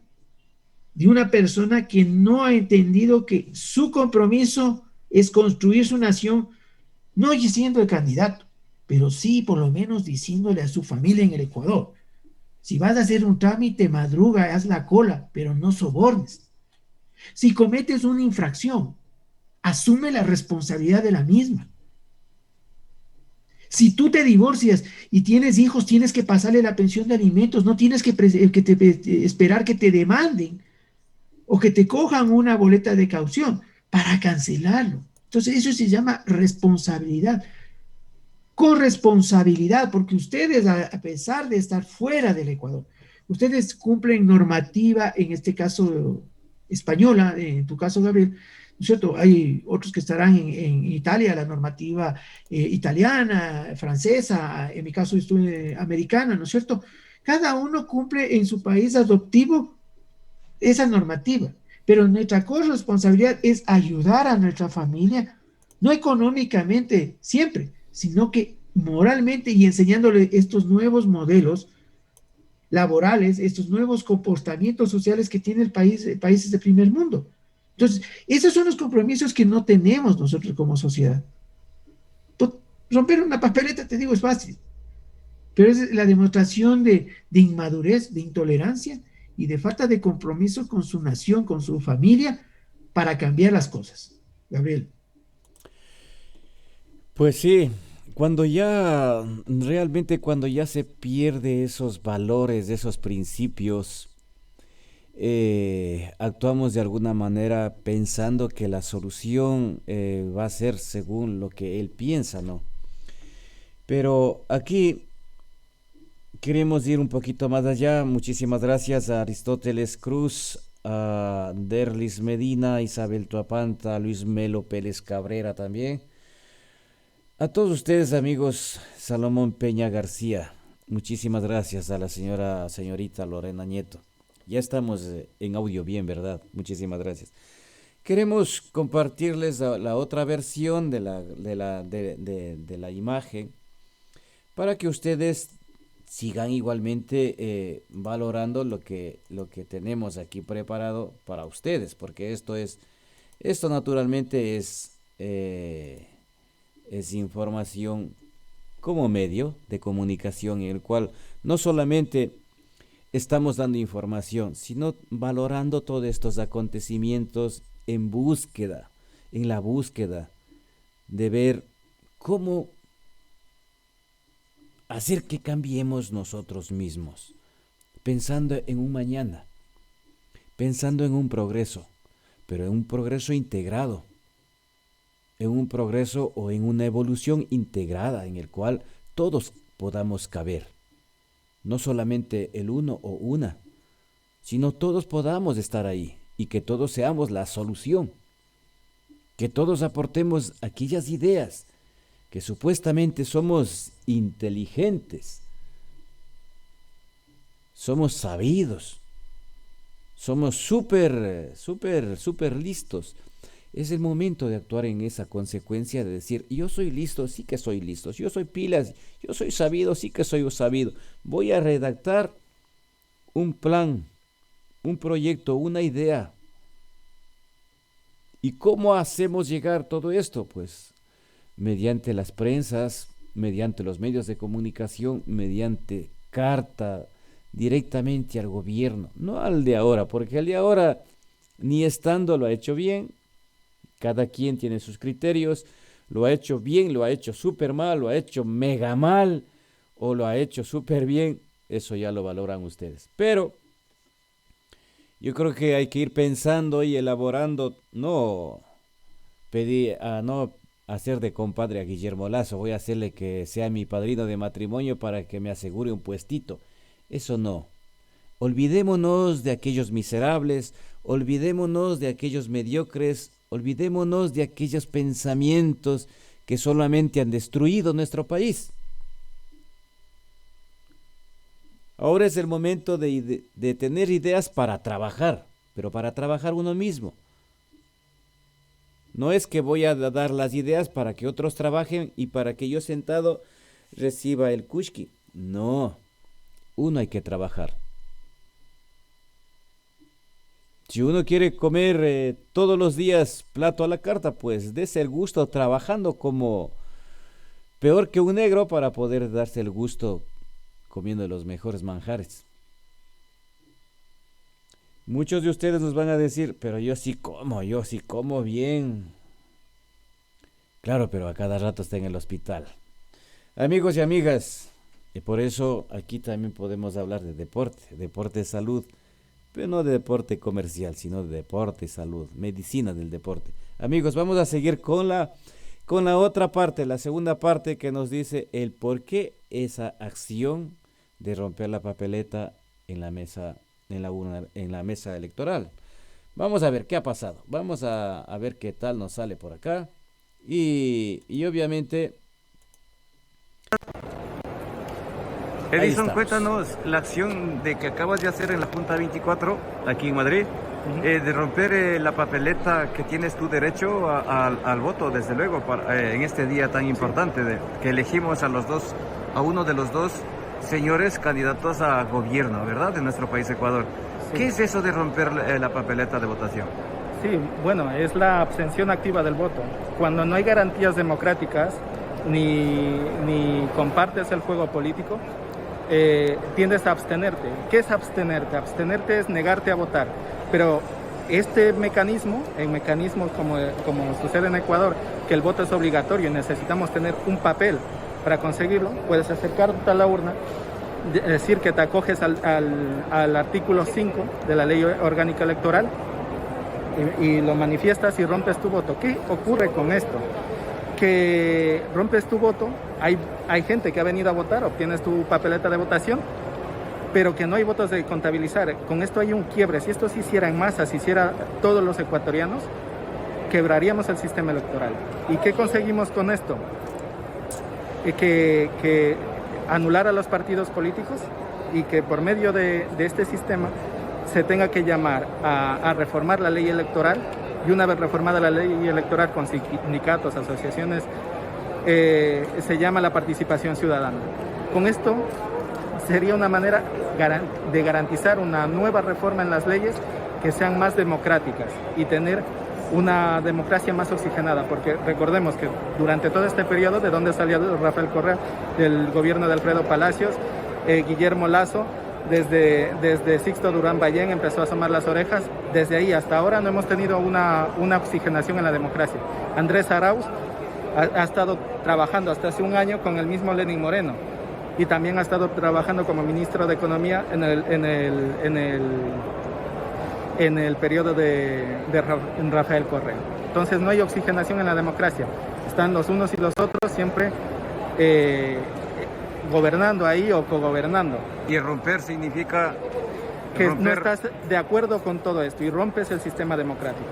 de una persona que no ha entendido que su compromiso es construir su nación, no siendo el candidato, pero sí por lo menos diciéndole a su familia en el Ecuador, si vas a hacer un trámite, madruga, haz la cola, pero no sobornes. Si cometes una infracción, asume la responsabilidad de la misma. Si tú te divorcias y tienes hijos, tienes que pasarle la pensión de alimentos, no tienes esperar que te demanden o que te cojan una boleta de caución para cancelarlo. Entonces, eso se llama responsabilidad. Corresponsabilidad, porque ustedes, a pesar de estar fuera del Ecuador, ustedes cumplen normativa, en este caso española, en tu caso, Gabriel, ¿no es cierto? Hay otros que estarán en Italia, la normativa italiana, francesa, en mi caso estuve americana, ¿no es cierto? Cada uno cumple en su país adoptivo esa normativa, pero nuestra corresponsabilidad es ayudar a nuestra familia, no económicamente siempre, sino que moralmente y enseñándole estos nuevos modelos laborales, estos nuevos comportamientos sociales que tiene el país, países de primer mundo. Entonces, esos son los compromisos que no tenemos nosotros como sociedad. Romper una papeleta, te digo, es fácil, pero es la demostración de inmadurez, de intolerancia y de falta de compromiso con su nación, con su familia, para cambiar las cosas. Gabriel. Pues sí, cuando ya, realmente cuando ya se pierde esos valores, esos principios, actuamos de alguna manera pensando que la solución va a ser según lo que él piensa, ¿no? Pero aquí queremos ir un poquito más allá. Muchísimas gracias a Aristóteles Cruz, a Derlis Medina, Isabel Tuapanta, Luis Melo Pérez Cabrera también. A todos ustedes, amigos, Salomón Peña García. Muchísimas gracias a la señorita Lorena Nieto. Ya estamos en audio bien, ¿verdad? Muchísimas gracias. Queremos compartirles la otra versión de la imagen para que ustedes sigan igualmente valorando lo que tenemos aquí preparado para ustedes, porque esto naturalmente es información como medio de comunicación en el cual no solamente estamos dando información, sino valorando todos estos acontecimientos en la búsqueda de ver cómo hacer que cambiemos nosotros mismos, pensando en un mañana, pensando en un progreso, pero en un progreso integrado, en un progreso o en una evolución integrada en el cual todos podamos caber. No solamente el uno o una, sino todos podamos estar ahí y que todos seamos la solución, que todos aportemos aquellas ideas que supuestamente somos inteligentes, somos sabidos, somos súper listos. Es el momento de actuar en esa consecuencia de decir, yo soy listo, sí que soy listo, yo soy pilas, yo soy sabido, sí que soy sabido. Voy a redactar un plan, un proyecto, una idea. ¿Y cómo hacemos llegar todo esto? Pues mediante las prensas, mediante los medios de comunicación, mediante carta directamente al gobierno, no al de ahora, porque el de ahora ni estando lo ha hecho bien. Cada quien tiene sus criterios, lo ha hecho bien, lo ha hecho súper mal, lo ha hecho mega mal o lo ha hecho súper bien, eso ya lo valoran ustedes. Pero yo creo que hay que ir pensando y elaborando, no no hacer de compadre a Guillermo Lazo, voy a hacerle que sea mi padrino de matrimonio para que me asegure un puestito. Eso no. Olvidémonos de aquellos miserables, olvidémonos de aquellos mediocres, olvidémonos de aquellos pensamientos que solamente han destruido nuestro país. Ahora es el momento de tener ideas para trabajar, pero para trabajar uno mismo. No es que voy a dar las ideas para que otros trabajen y para que yo sentado reciba el kushki. No, uno hay que trabajar. Si uno quiere comer todos los días plato a la carta, pues dése el gusto trabajando como peor que un negro para poder darse el gusto comiendo los mejores manjares. Muchos de ustedes nos van a decir, pero yo sí como bien. Claro, pero a cada rato está en el hospital. Amigos y amigas, y por eso aquí también podemos hablar de deporte salud. Pero no de deporte comercial, sino de deporte, salud, medicina del deporte. Amigos, vamos a seguir con la otra parte, la segunda parte que nos dice el por qué esa acción de romper la papeleta en la mesa, en la mesa electoral. Vamos a ver qué ha pasado. Vamos a ver qué tal nos sale por acá. Y obviamente... Edison, cuéntanos la acción de que acabas de hacer en la Junta 24, aquí en Madrid, de romper la papeleta que tienes tu derecho al voto, desde luego, en este día tan importante que elegimos a uno de los dos señores candidatos a gobierno, ¿verdad?, de nuestro país, Ecuador. Sí. ¿Qué es eso de romper la papeleta de votación? Sí, bueno, es la abstención activa del voto. Cuando no hay garantías democráticas ni compartes el juego político, tiendes a abstenerte. ¿Qué es abstenerte? Abstenerte es negarte a votar. Pero este mecanismo, en mecanismos como sucede en Ecuador, que el voto es obligatorio y necesitamos tener un papel para conseguirlo, puedes acercarte a la urna, decir que te acoges al artículo 5 de la Ley Orgánica Electoral y lo manifiestas y rompes tu voto. ¿Qué ocurre con esto? Que rompes tu voto, hay gente que ha venido a votar, obtienes tu papeleta de votación, pero que no hay votos de contabilizar. Con esto hay un quiebre. Si esto se hiciera en masa, se hiciera todos los ecuatorianos, quebraríamos el sistema electoral. ¿Y qué conseguimos con esto? Que anular a los partidos políticos y que por medio de este sistema se tenga que llamar a reformar la ley electoral, y una vez reformada la ley electoral con sindicatos, asociaciones, se llama la participación ciudadana. Con esto sería una manera de garantizar una nueva reforma en las leyes que sean más democráticas y tener una democracia más oxigenada, porque recordemos que durante todo este periodo, de donde salió Rafael Correa, del gobierno de Alfredo Palacios, Guillermo Lasso, desde Sixto Durán Ballén empezó a asomar las orejas, desde ahí hasta ahora no hemos tenido una oxigenación en la democracia. Andrés Arauz ha estado trabajando hasta hace un año con el mismo Lenín Moreno y también ha estado trabajando como ministro de Economía en el periodo de Rafael Correa. Entonces no hay oxigenación en la democracia, están los unos y los otros siempre gobernando ahí o cogobernando. Y romper significa que no estás de acuerdo con todo esto y rompes el sistema democrático.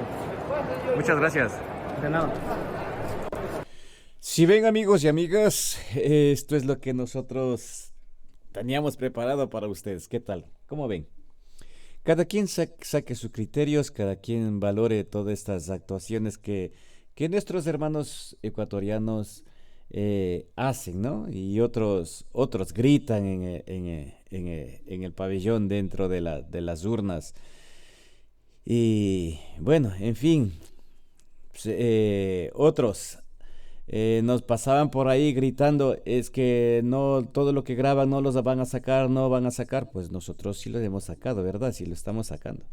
Muchas gracias. De nada. Si ven, amigos y amigas, esto es lo que nosotros teníamos preparado para ustedes. ¿Qué tal? ¿Cómo ven? Cada quien saque sus criterios, cada quien valore todas estas actuaciones que nuestros hermanos ecuatorianos hacen, ¿no? Y otros gritan en el pabellón dentro de las urnas. Y bueno, en fin, otros nos pasaban por ahí gritando, es que no, todo lo que graban no los van a sacar, no van a sacar. Pues nosotros sí lo hemos sacado, ¿verdad? Sí lo estamos sacando.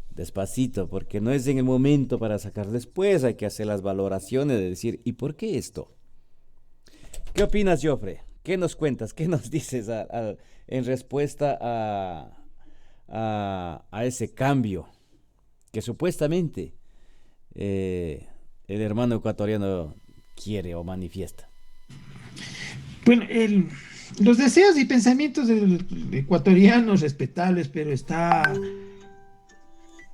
Despacito, porque no es en el momento para sacar. Después hay que hacer las valoraciones de decir, ¿y por qué esto? ¿Qué opinas, Jofre? ¿Qué nos cuentas? ¿Qué nos dices en respuesta a ese cambio que supuestamente el hermano ecuatoriano quiere o manifiesta? Bueno, los deseos y pensamientos del ecuatoriano respetables, pero está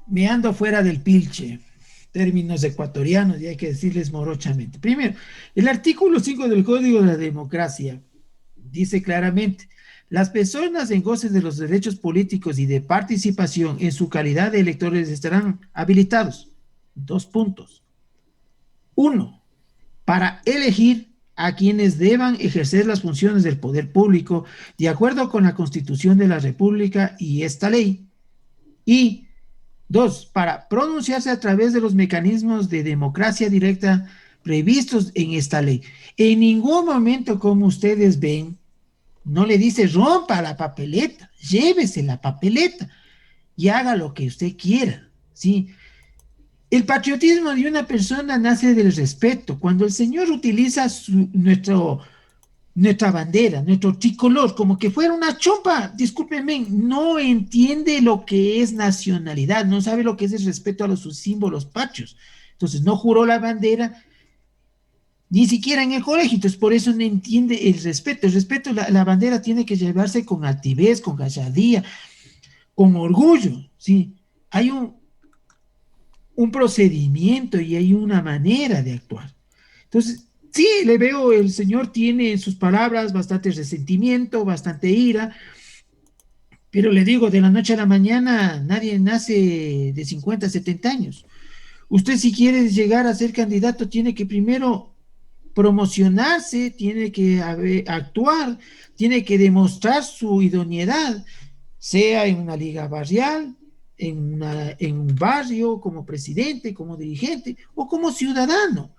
meando fuera del pilche, términos ecuatorianos, y hay que decirles morochamente. Primero, el artículo 5 del Código de la Democracia dice claramente: las personas en goce de los derechos políticos y de participación en su calidad de electores estarán habilitados. 2 puntos. 1. Para elegir a quienes deban ejercer las funciones del poder público de acuerdo con la Constitución de la República y esta ley. Y 2. Para pronunciarse a través de los mecanismos de democracia directa previstos en esta ley. En ningún momento, como ustedes ven, no le dice rompa la papeleta, llévese la papeleta y haga lo que usted quiera, ¿sí? El patriotismo de una persona nace del respeto. Cuando el Señor utiliza nuestra bandera, nuestro tricolor, como que fuera una chompa, discúlpenme, no entiende lo que es nacionalidad, no sabe lo que es el respeto a sus símbolos patrios. Entonces no juró la bandera, ni siquiera en el colegio, entonces por eso no entiende el respeto. El respeto, la bandera tiene que llevarse con altivez, con gallardía, con orgullo, ¿sí? Hay un procedimiento y hay una manera de actuar. Entonces, sí, le veo, el señor tiene en sus palabras bastante resentimiento, bastante ira, pero le digo, de la noche a la mañana nadie nace de 50, 70 años. Usted, si quiere llegar a ser candidato, tiene que primero promocionarse, tiene que actuar, tiene que demostrar su idoneidad, sea en una liga barrial, en un barrio, como presidente, como dirigente o como ciudadano.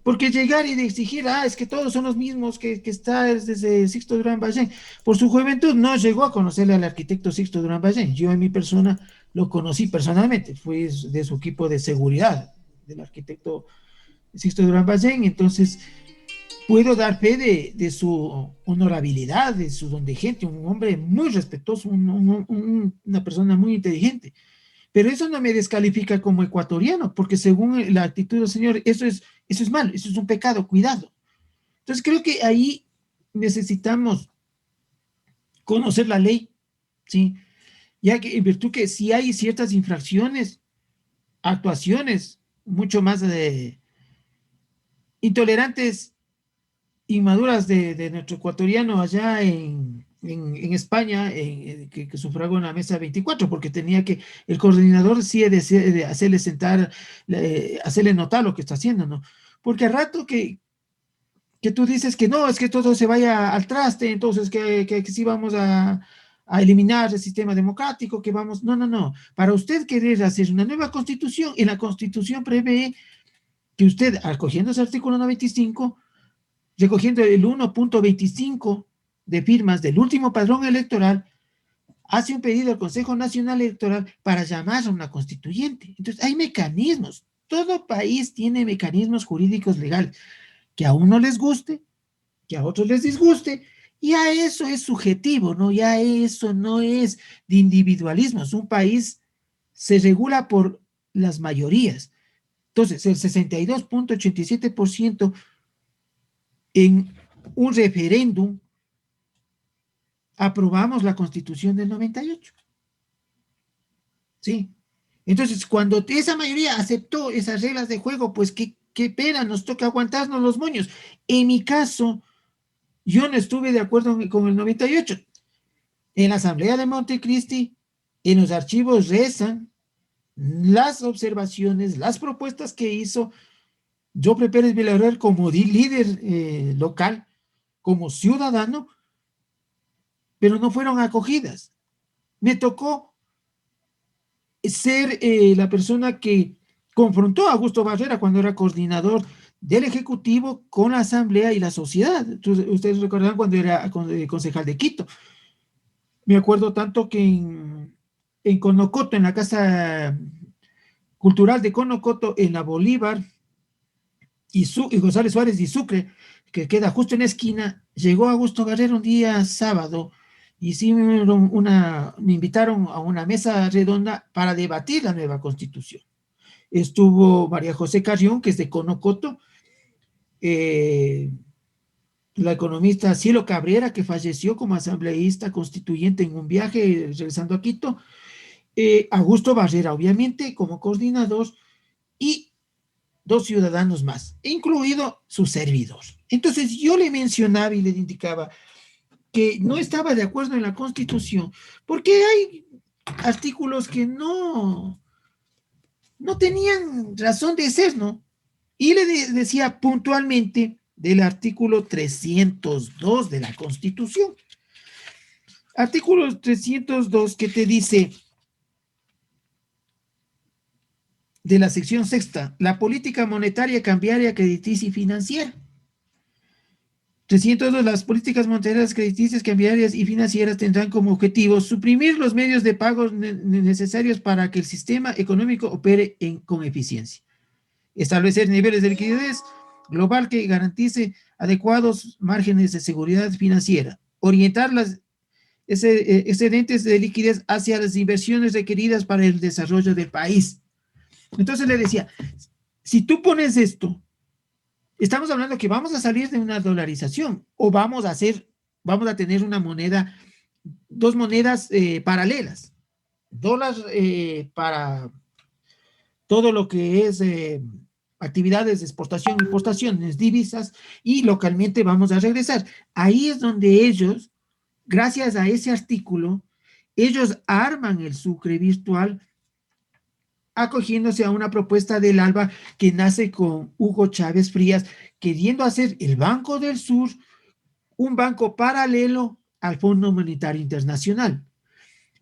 Porque llegar y de exigir, es que todos son los mismos que está desde Sixto Durán Ballén. Por su juventud no llegó a conocerle al arquitecto Sixto Durán Ballén. Yo en mi persona lo conocí personalmente, fui de su equipo de seguridad, del arquitecto Sixto Durán Ballén. Entonces, puedo dar fe de su honorabilidad, de su don de gente, un hombre muy respetuoso, una persona muy inteligente. Pero eso no me descalifica como ecuatoriano, porque según la actitud del señor, eso es malo, eso es un pecado, cuidado. Entonces creo que ahí necesitamos conocer la ley, ¿sí? Ya que en virtud que si hay ciertas infracciones, actuaciones mucho más intolerantes, inmaduras de nuestro ecuatoriano allá en España, que sufragó en la mesa 24, porque tenía que, el coordinador sí de hacerle sentar, hacerle notar lo que está haciendo, ¿no? Porque al rato que tú dices que no, es que todo se vaya al traste, entonces que sí vamos a eliminar el sistema democrático, que vamos, no. Para usted querer hacer una nueva constitución, en la constitución prevé que usted, acogiendo ese artículo 95, recogiendo el 1.25 de firmas del último padrón electoral, hace un pedido al Consejo Nacional Electoral para llamar a una constituyente. Entonces, hay mecanismos. Todo país tiene mecanismos jurídicos legales que a uno les guste, que a otros les disguste, y a eso es subjetivo, ¿no? Ya eso no es de individualismos. Un país se regula por las mayorías. Entonces, el 62.87% en un referéndum aprobamos la Constitución del 98. ¿Sí? Entonces, cuando esa mayoría aceptó esas reglas de juego, pues qué pena, nos toca aguantarnos los moños. En mi caso, yo no estuve de acuerdo con el 98. En la Asamblea de Montecristi, en los archivos rezan las observaciones, las propuestas que hizo Joffre Pérez Villareal como líder local, como ciudadano, pero no fueron acogidas. Me tocó ser la persona que confrontó a Augusto Barrera cuando era coordinador del Ejecutivo con la Asamblea y la sociedad. Entonces, ustedes recordarán cuando era concejal de Quito. Me acuerdo tanto que en Conocoto, en la Casa Cultural de Conocoto, en la Bolívar y González Suárez y Sucre, que queda justo en la esquina, llegó Augusto Barrera un día sábado y sí me invitaron a una mesa redonda para debatir la nueva constitución. Estuvo María José Carrión, que es de Conocoto, la economista Cielo Cabrera, que falleció como asambleísta constituyente en un viaje regresando a Quito, Augusto Barrera, obviamente, como coordinador, y 2 ciudadanos más, incluido su servidor. Entonces yo le mencionaba y le indicaba que no estaba de acuerdo en la Constitución, porque hay artículos que no tenían razón de ser, ¿no? Y le decía puntualmente del artículo 302 de la Constitución. Artículo 302 que te dice, de la sección sexta, la política monetaria, cambiaria, crediticia y financiera. 302, las políticas monetarias, crediticias, cambiarias y financieras tendrán como objetivo suprimir los medios de pago necesarios para que el sistema económico opere con eficiencia. Establecer niveles de liquidez global que garantice adecuados márgenes de seguridad financiera. Orientar las excedentes de liquidez hacia las inversiones requeridas para el desarrollo del país. Entonces le decía, si tú pones esto, estamos hablando que vamos a salir de una dolarización o vamos a tener una moneda, 2 monedas paralelas. Dólar para todo lo que es actividades de exportación, importaciones, divisas, y localmente vamos a regresar. Ahí es donde ellos, gracias a ese artículo, ellos arman el sucre virtual acogiéndose a una propuesta del ALBA que nace con Hugo Chávez Frías, queriendo hacer el Banco del Sur un banco paralelo al Fondo Monetario Internacional.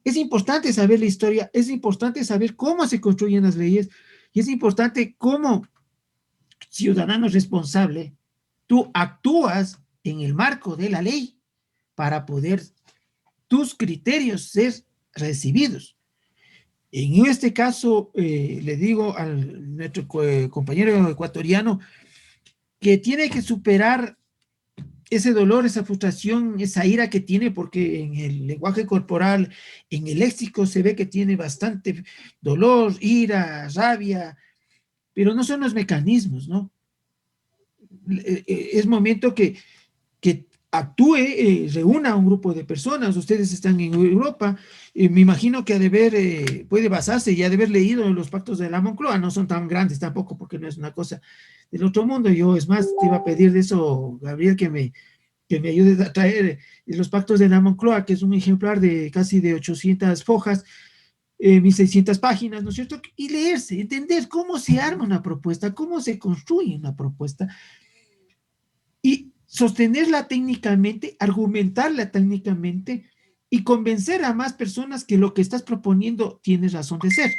Es importante saber la historia, es importante saber cómo se construyen las leyes y es importante cómo ciudadano responsable, tú actúas en el marco de la ley para poder tus criterios ser recibidos. En este caso, le digo a nuestro compañero ecuatoriano que tiene que superar ese dolor, esa frustración, esa ira que tiene, porque en el lenguaje corporal, en el léxico se ve que tiene bastante dolor, ira, rabia, pero no son los mecanismos, ¿no? Es momento que actúe, reúna a un grupo de personas. Ustedes están en Europa, me imagino que puede basarse y ha de haber leído los pactos de la Moncloa. No son tan grandes tampoco, porque no es una cosa del otro mundo. Yo, es más, te iba a pedir de eso, Gabriel, que me ayudes a traer los pactos de la Moncloa, que es un ejemplar de casi de 800 hojas, 1600 páginas, ¿no es cierto? Y leerse, entender cómo se arma una propuesta, cómo se construye una propuesta, y sostenerla técnicamente, argumentarla técnicamente y convencer a más personas que lo que estás proponiendo tiene razón de ser.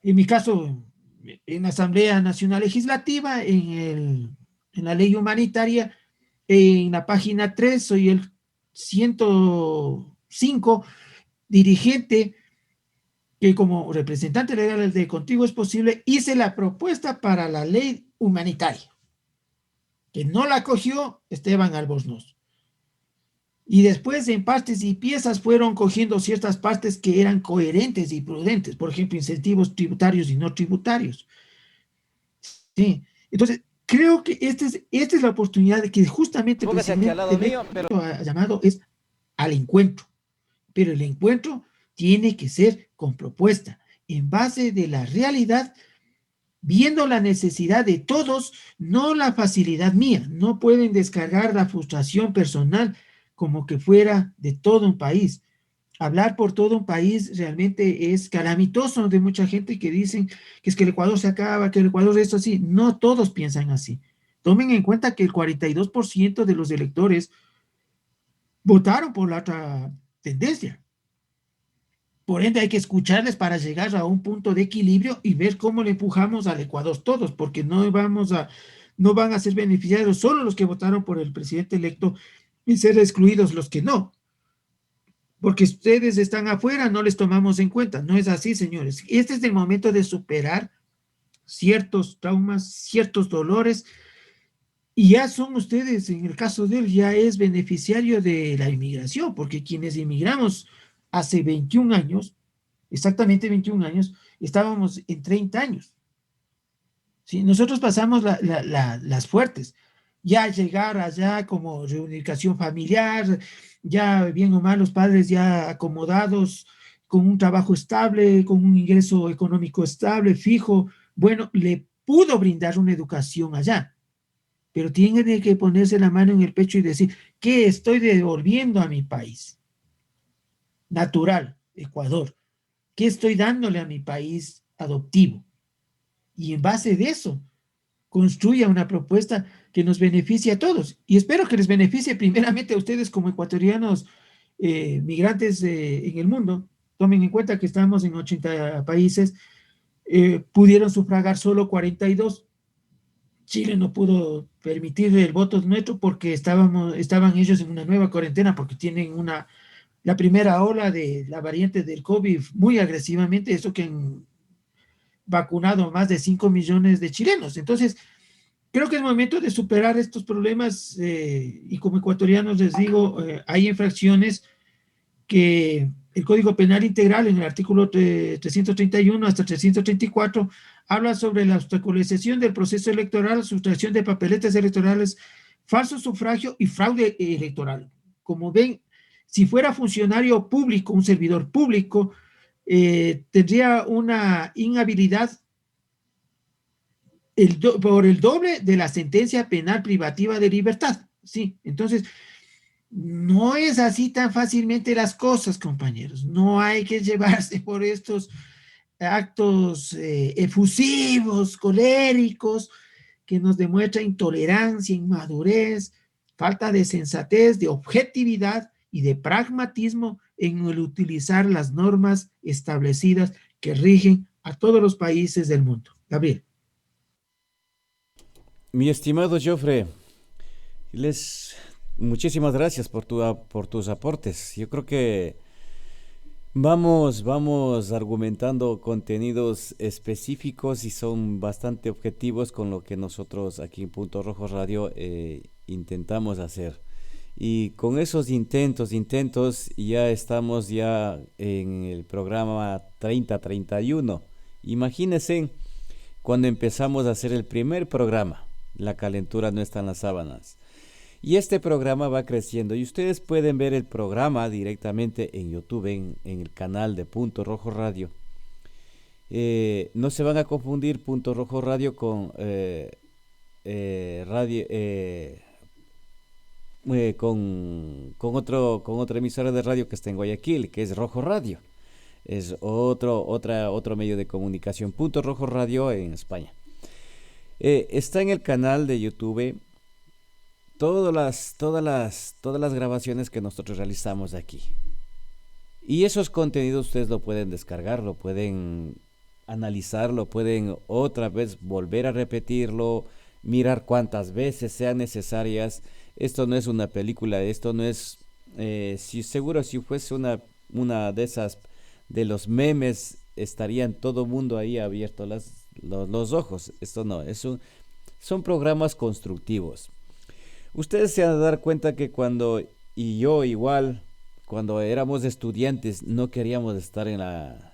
En mi caso, en la Asamblea Nacional Legislativa, en la ley humanitaria, en la página 3, soy el 105 dirigente que como representante legal de Contigo es Posible, hice la propuesta para la ley humanitaria, que no la cogió Esteban Albornoz. Y después en partes y piezas fueron cogiendo ciertas partes que eran coherentes y prudentes, por ejemplo, incentivos tributarios y no tributarios. Sí, entonces creo que esta es la oportunidad de que justamente el presidente ha llamado es al encuentro, pero el encuentro tiene que ser con propuesta, en base de la realidad, viendo la necesidad de todos, no la facilidad mía. No pueden descargar la frustración personal como que fuera de todo un país. Hablar por todo un país realmente es calamitoso de mucha gente que dicen que es que el Ecuador se acaba, que el Ecuador es así. No todos piensan así. Tomen en cuenta que el 42% de los electores votaron por la otra tendencia. Por ende, hay que escucharles para llegar a un punto de equilibrio y ver cómo le empujamos al Ecuador todos, porque no van a ser beneficiados solo los que votaron por el presidente electo y ser excluidos los que no. Porque ustedes están afuera, no les tomamos en cuenta. No es así, señores. Este es el momento de superar ciertos traumas, ciertos dolores, y ya son ustedes, en el caso de él, ya es beneficiario de la inmigración, porque quienes inmigramos hace 21 años, exactamente 21 años, estábamos en 30 años. ¿Sí? Nosotros pasamos las fuertes, ya llegar allá como reunificación familiar, ya bien o mal los padres ya acomodados, con un trabajo estable, con un ingreso económico estable, fijo, bueno, le pudo brindar una educación allá, pero tiene que ponerse la mano en el pecho y decir, ¿qué estoy devolviendo a mi país natural, Ecuador? ¿Qué estoy dándole a mi país adoptivo? Y en base de eso, construya una propuesta que nos beneficie a todos. Y espero que les beneficie primeramente a ustedes como ecuatorianos migrantes en el mundo. Tomen en cuenta que estamos en 80 países, pudieron sufragar solo 42. Chile no pudo permitir el voto nuestro porque estaban ellos en una nueva cuarentena porque tienen la primera ola de la variante del COVID muy agresivamente, eso que han vacunado más de 5 millones de chilenos. Entonces, creo que es momento de superar estos problemas y como ecuatorianos les digo, hay infracciones que el Código Penal Integral en el artículo 331 hasta 334 habla sobre la obstaculización del proceso electoral, sustracción de papeletas electorales, falso sufragio y fraude electoral. Como ven, si fuera funcionario público, un servidor público, tendría una inhabilidad por el doble de la sentencia penal privativa de libertad. Sí, entonces no es así tan fácilmente las cosas, compañeros. No hay que llevarse por estos actos efusivos, coléricos, que nos demuestran intolerancia, inmadurez, falta de sensatez, de objetividad y de pragmatismo en el utilizar las normas establecidas que rigen a todos los países del mundo. Gabriel. Mi estimado Jofre, les muchísimas gracias por tus aportes. Yo creo que vamos argumentando contenidos específicos y son bastante objetivos con lo que nosotros aquí en Punto Rojo Radio intentamos hacer. Y con esos intentos, ya estamos ya en el programa 30-31. Imagínense cuando empezamos a hacer el primer programa, La calentura no está en las sábanas. Y este programa va creciendo y ustedes pueden ver el programa directamente en YouTube, en el canal de Punto Rojo Radio. No se van a confundir Punto Rojo Radio con radio, con otra emisora de radio que está en Guayaquil, que es Rojo Radio. Es otro medio de comunicación, Punto Rojo Radio en España. Está en el canal de YouTube todas las grabaciones que nosotros realizamos aquí. Y esos contenidos ustedes lo pueden descargar, lo pueden analizarlo, pueden otra vez volver a repetirlo, mirar cuantas veces sean necesarias. Esto no es una película, esto no es, seguro si fuese una de esas, de los memes, estarían todo mundo ahí abierto los ojos. Esto no, son programas constructivos. Ustedes se van a dar cuenta que y yo igual, cuando éramos estudiantes, no queríamos estar en la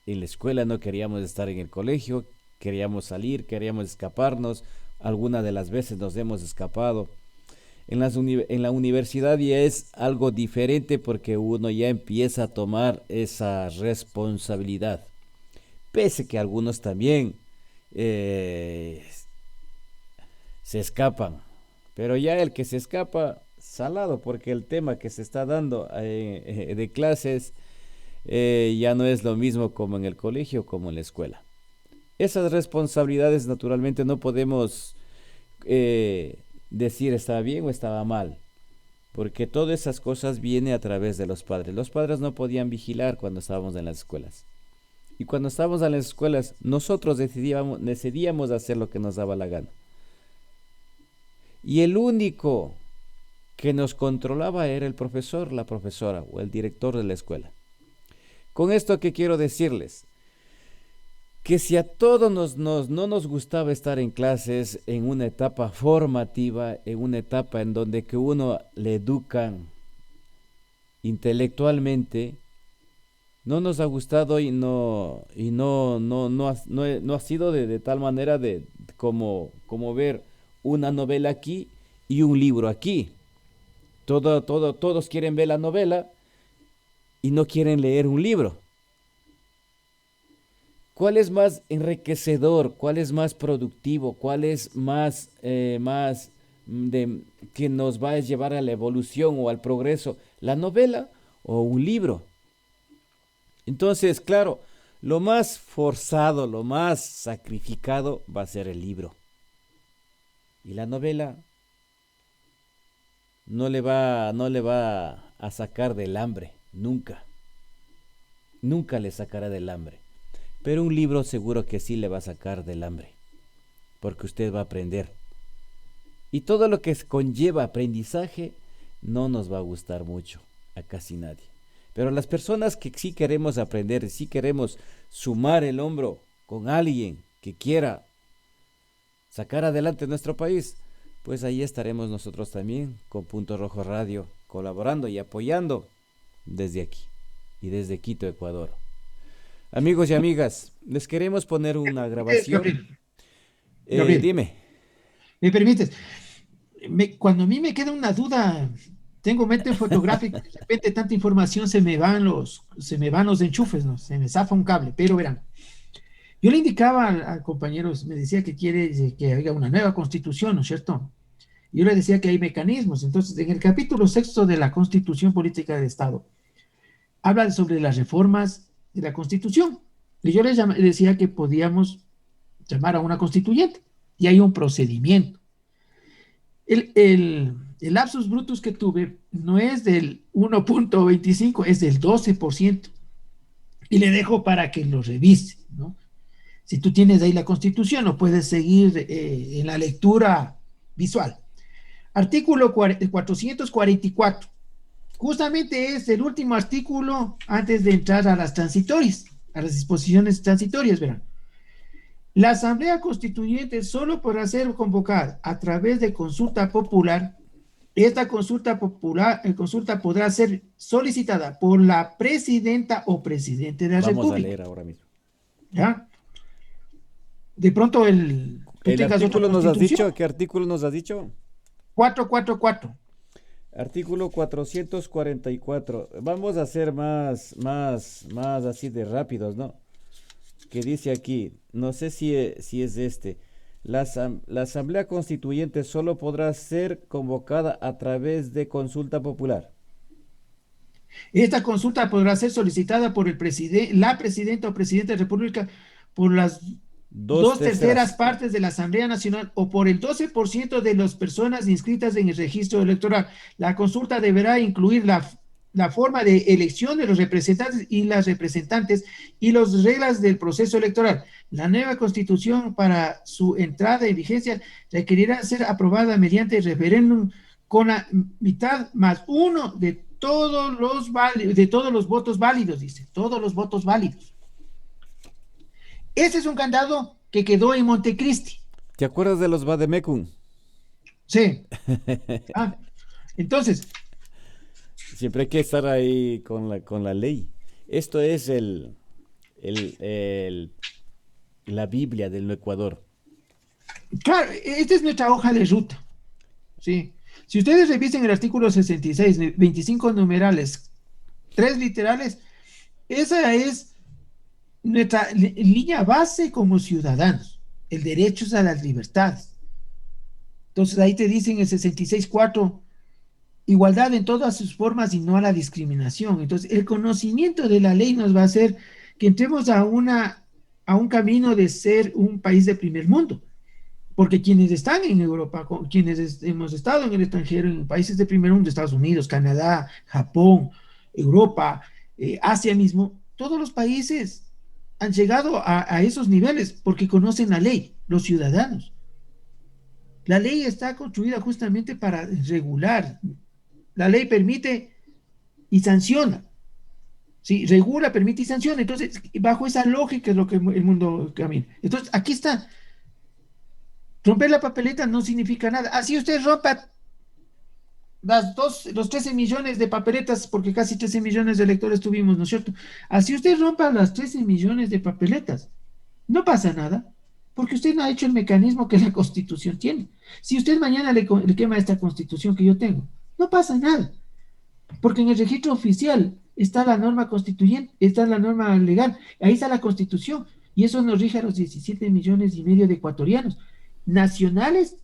escuela, no queríamos estar en el colegio, queríamos salir, queríamos escaparnos. Algunas de las veces nos hemos escapado. En la universidad ya es algo diferente porque uno ya empieza a tomar esa responsabilidad. Pese que algunos también se escapan. Pero ya el que se escapa, salado, porque el tema que se está dando de clases ya no es lo mismo como en el colegio, como en la escuela. Esas responsabilidades naturalmente no podemos decir estaba bien o estaba mal, porque todas esas cosas vienen a través de los padres. Los padres no podían vigilar cuando estábamos en las escuelas. Y cuando estábamos en las escuelas, nosotros decidíamos hacer lo que nos daba la gana. Y el único que nos controlaba era el profesor, la profesora o el director de la escuela. Con esto, ¿qué quiero decirles? Que si a todos no nos gustaba estar en clases, en una etapa formativa, en una etapa en donde que uno le educan intelectualmente, no nos ha gustado y no ha sido de tal manera como ver una novela aquí y un libro aquí. Todos quieren ver la novela y no quieren leer un libro. ¿Cuál es más enriquecedor? ¿Cuál es más productivo? ¿Cuál es más que nos va a llevar a la evolución o al progreso? ¿La novela o un libro? Entonces, claro, lo más forzado, lo más sacrificado va a ser el libro. Y la novela no le va a sacar del hambre, nunca. Nunca le sacará del hambre. Pero un libro seguro que sí le va a sacar del hambre, porque usted va a aprender. Y todo lo que conlleva aprendizaje no nos va a gustar mucho a casi nadie. Pero las personas que sí queremos aprender, sí queremos sumar el hombro con alguien que quiera sacar adelante nuestro país, pues ahí estaremos nosotros también con Punto Rojo Radio, colaborando y apoyando desde aquí y desde Quito, Ecuador. Amigos y amigas, les queremos poner una grabación. Gabriel, dime. ¿me permites? Cuando a mí me queda una duda, tengo mente fotográfica, de repente tanta información se me van los enchufes, ¿no? Se me zafa un cable, pero verán. Yo le indicaba al compañero, me decía que quiere que haya una nueva constitución, ¿no es cierto? Yo le decía que hay mecanismos. Entonces, en el capítulo 6 de la Constitución Política del Estado, habla sobre las reformas de la Constitución. Y yo les decía que podíamos llamar a una constituyente y hay un procedimiento. El lapsus brutus que tuve no es del 1.25, es del 12%. Y le dejo para que lo revise, ¿no? Si tú tienes ahí la Constitución, lo puedes seguir en la lectura visual. Artículo 444. Justamente es el último artículo antes de entrar a las transitorias, a las disposiciones transitorias, verán. La Asamblea Constituyente solo podrá ser convocada a través de consulta popular. Esta consulta podrá ser solicitada por la presidenta o presidente de la República. Vamos a leer ahora mismo. ¿Ya? De pronto ¿El artículo nos has dicho? ¿Qué artículo nos has dicho? 444. Artículo 444. Vamos a ser más así de rápidos, ¿no? Que dice aquí, no sé si es este. La Asamblea Constituyente solo podrá ser convocada a través de consulta popular. Esta consulta podrá ser solicitada por la presidenta o presidente de la República por las dos terceras partes de la Asamblea Nacional o por el 12% de las personas inscritas en el registro electoral. La consulta deberá incluir la forma de elección de los representantes y las representantes y las reglas del proceso electoral. La nueva constitución para su entrada en vigencia requerirá ser aprobada mediante referéndum con la mitad más uno de todos los votos válidos, dice, todos los votos válidos. Ese es un candado que quedó en Montecristi. ¿Te acuerdas de los Vademecum? Sí. Entonces, siempre hay que estar ahí con la ley. Esto es la Biblia del Ecuador. Claro, esta es nuestra hoja de ruta. Sí. Si ustedes revisen el artículo 66, 25 numerales, 3 literales, esa es nuestra línea base como ciudadanos, el derecho a las libertades. Entonces ahí te dicen el 66.4, igualdad en todas sus formas y no a la discriminación. Entonces el conocimiento de la ley nos va a hacer que entremos a un camino de ser un país de primer mundo. Porque quienes están en Europa, quienes hemos estado en el extranjero, en países de primer mundo, Estados Unidos, Canadá, Japón, Europa, Asia mismo, todos los países han llegado a esos niveles porque conocen la ley, los ciudadanos. La ley está construida justamente para regular. La ley permite y sanciona. Sí, regula, permite y sanciona. Entonces, bajo esa lógica es lo que el mundo camina. Entonces, aquí está. Romper la papeleta no significa nada. Así usted rompa los 13 millones de papeletas, porque casi 13 millones de electores tuvimos, ¿no es cierto? Así usted rompa las 13 millones de papeletas, no pasa nada, porque usted no ha hecho el mecanismo que la Constitución tiene. Si usted mañana le quema esta Constitución que yo tengo, no pasa nada, porque en el registro oficial está la norma constituyente, está la norma legal, ahí está la Constitución, y eso nos rige a los 17 millones y medio de ecuatorianos, nacionales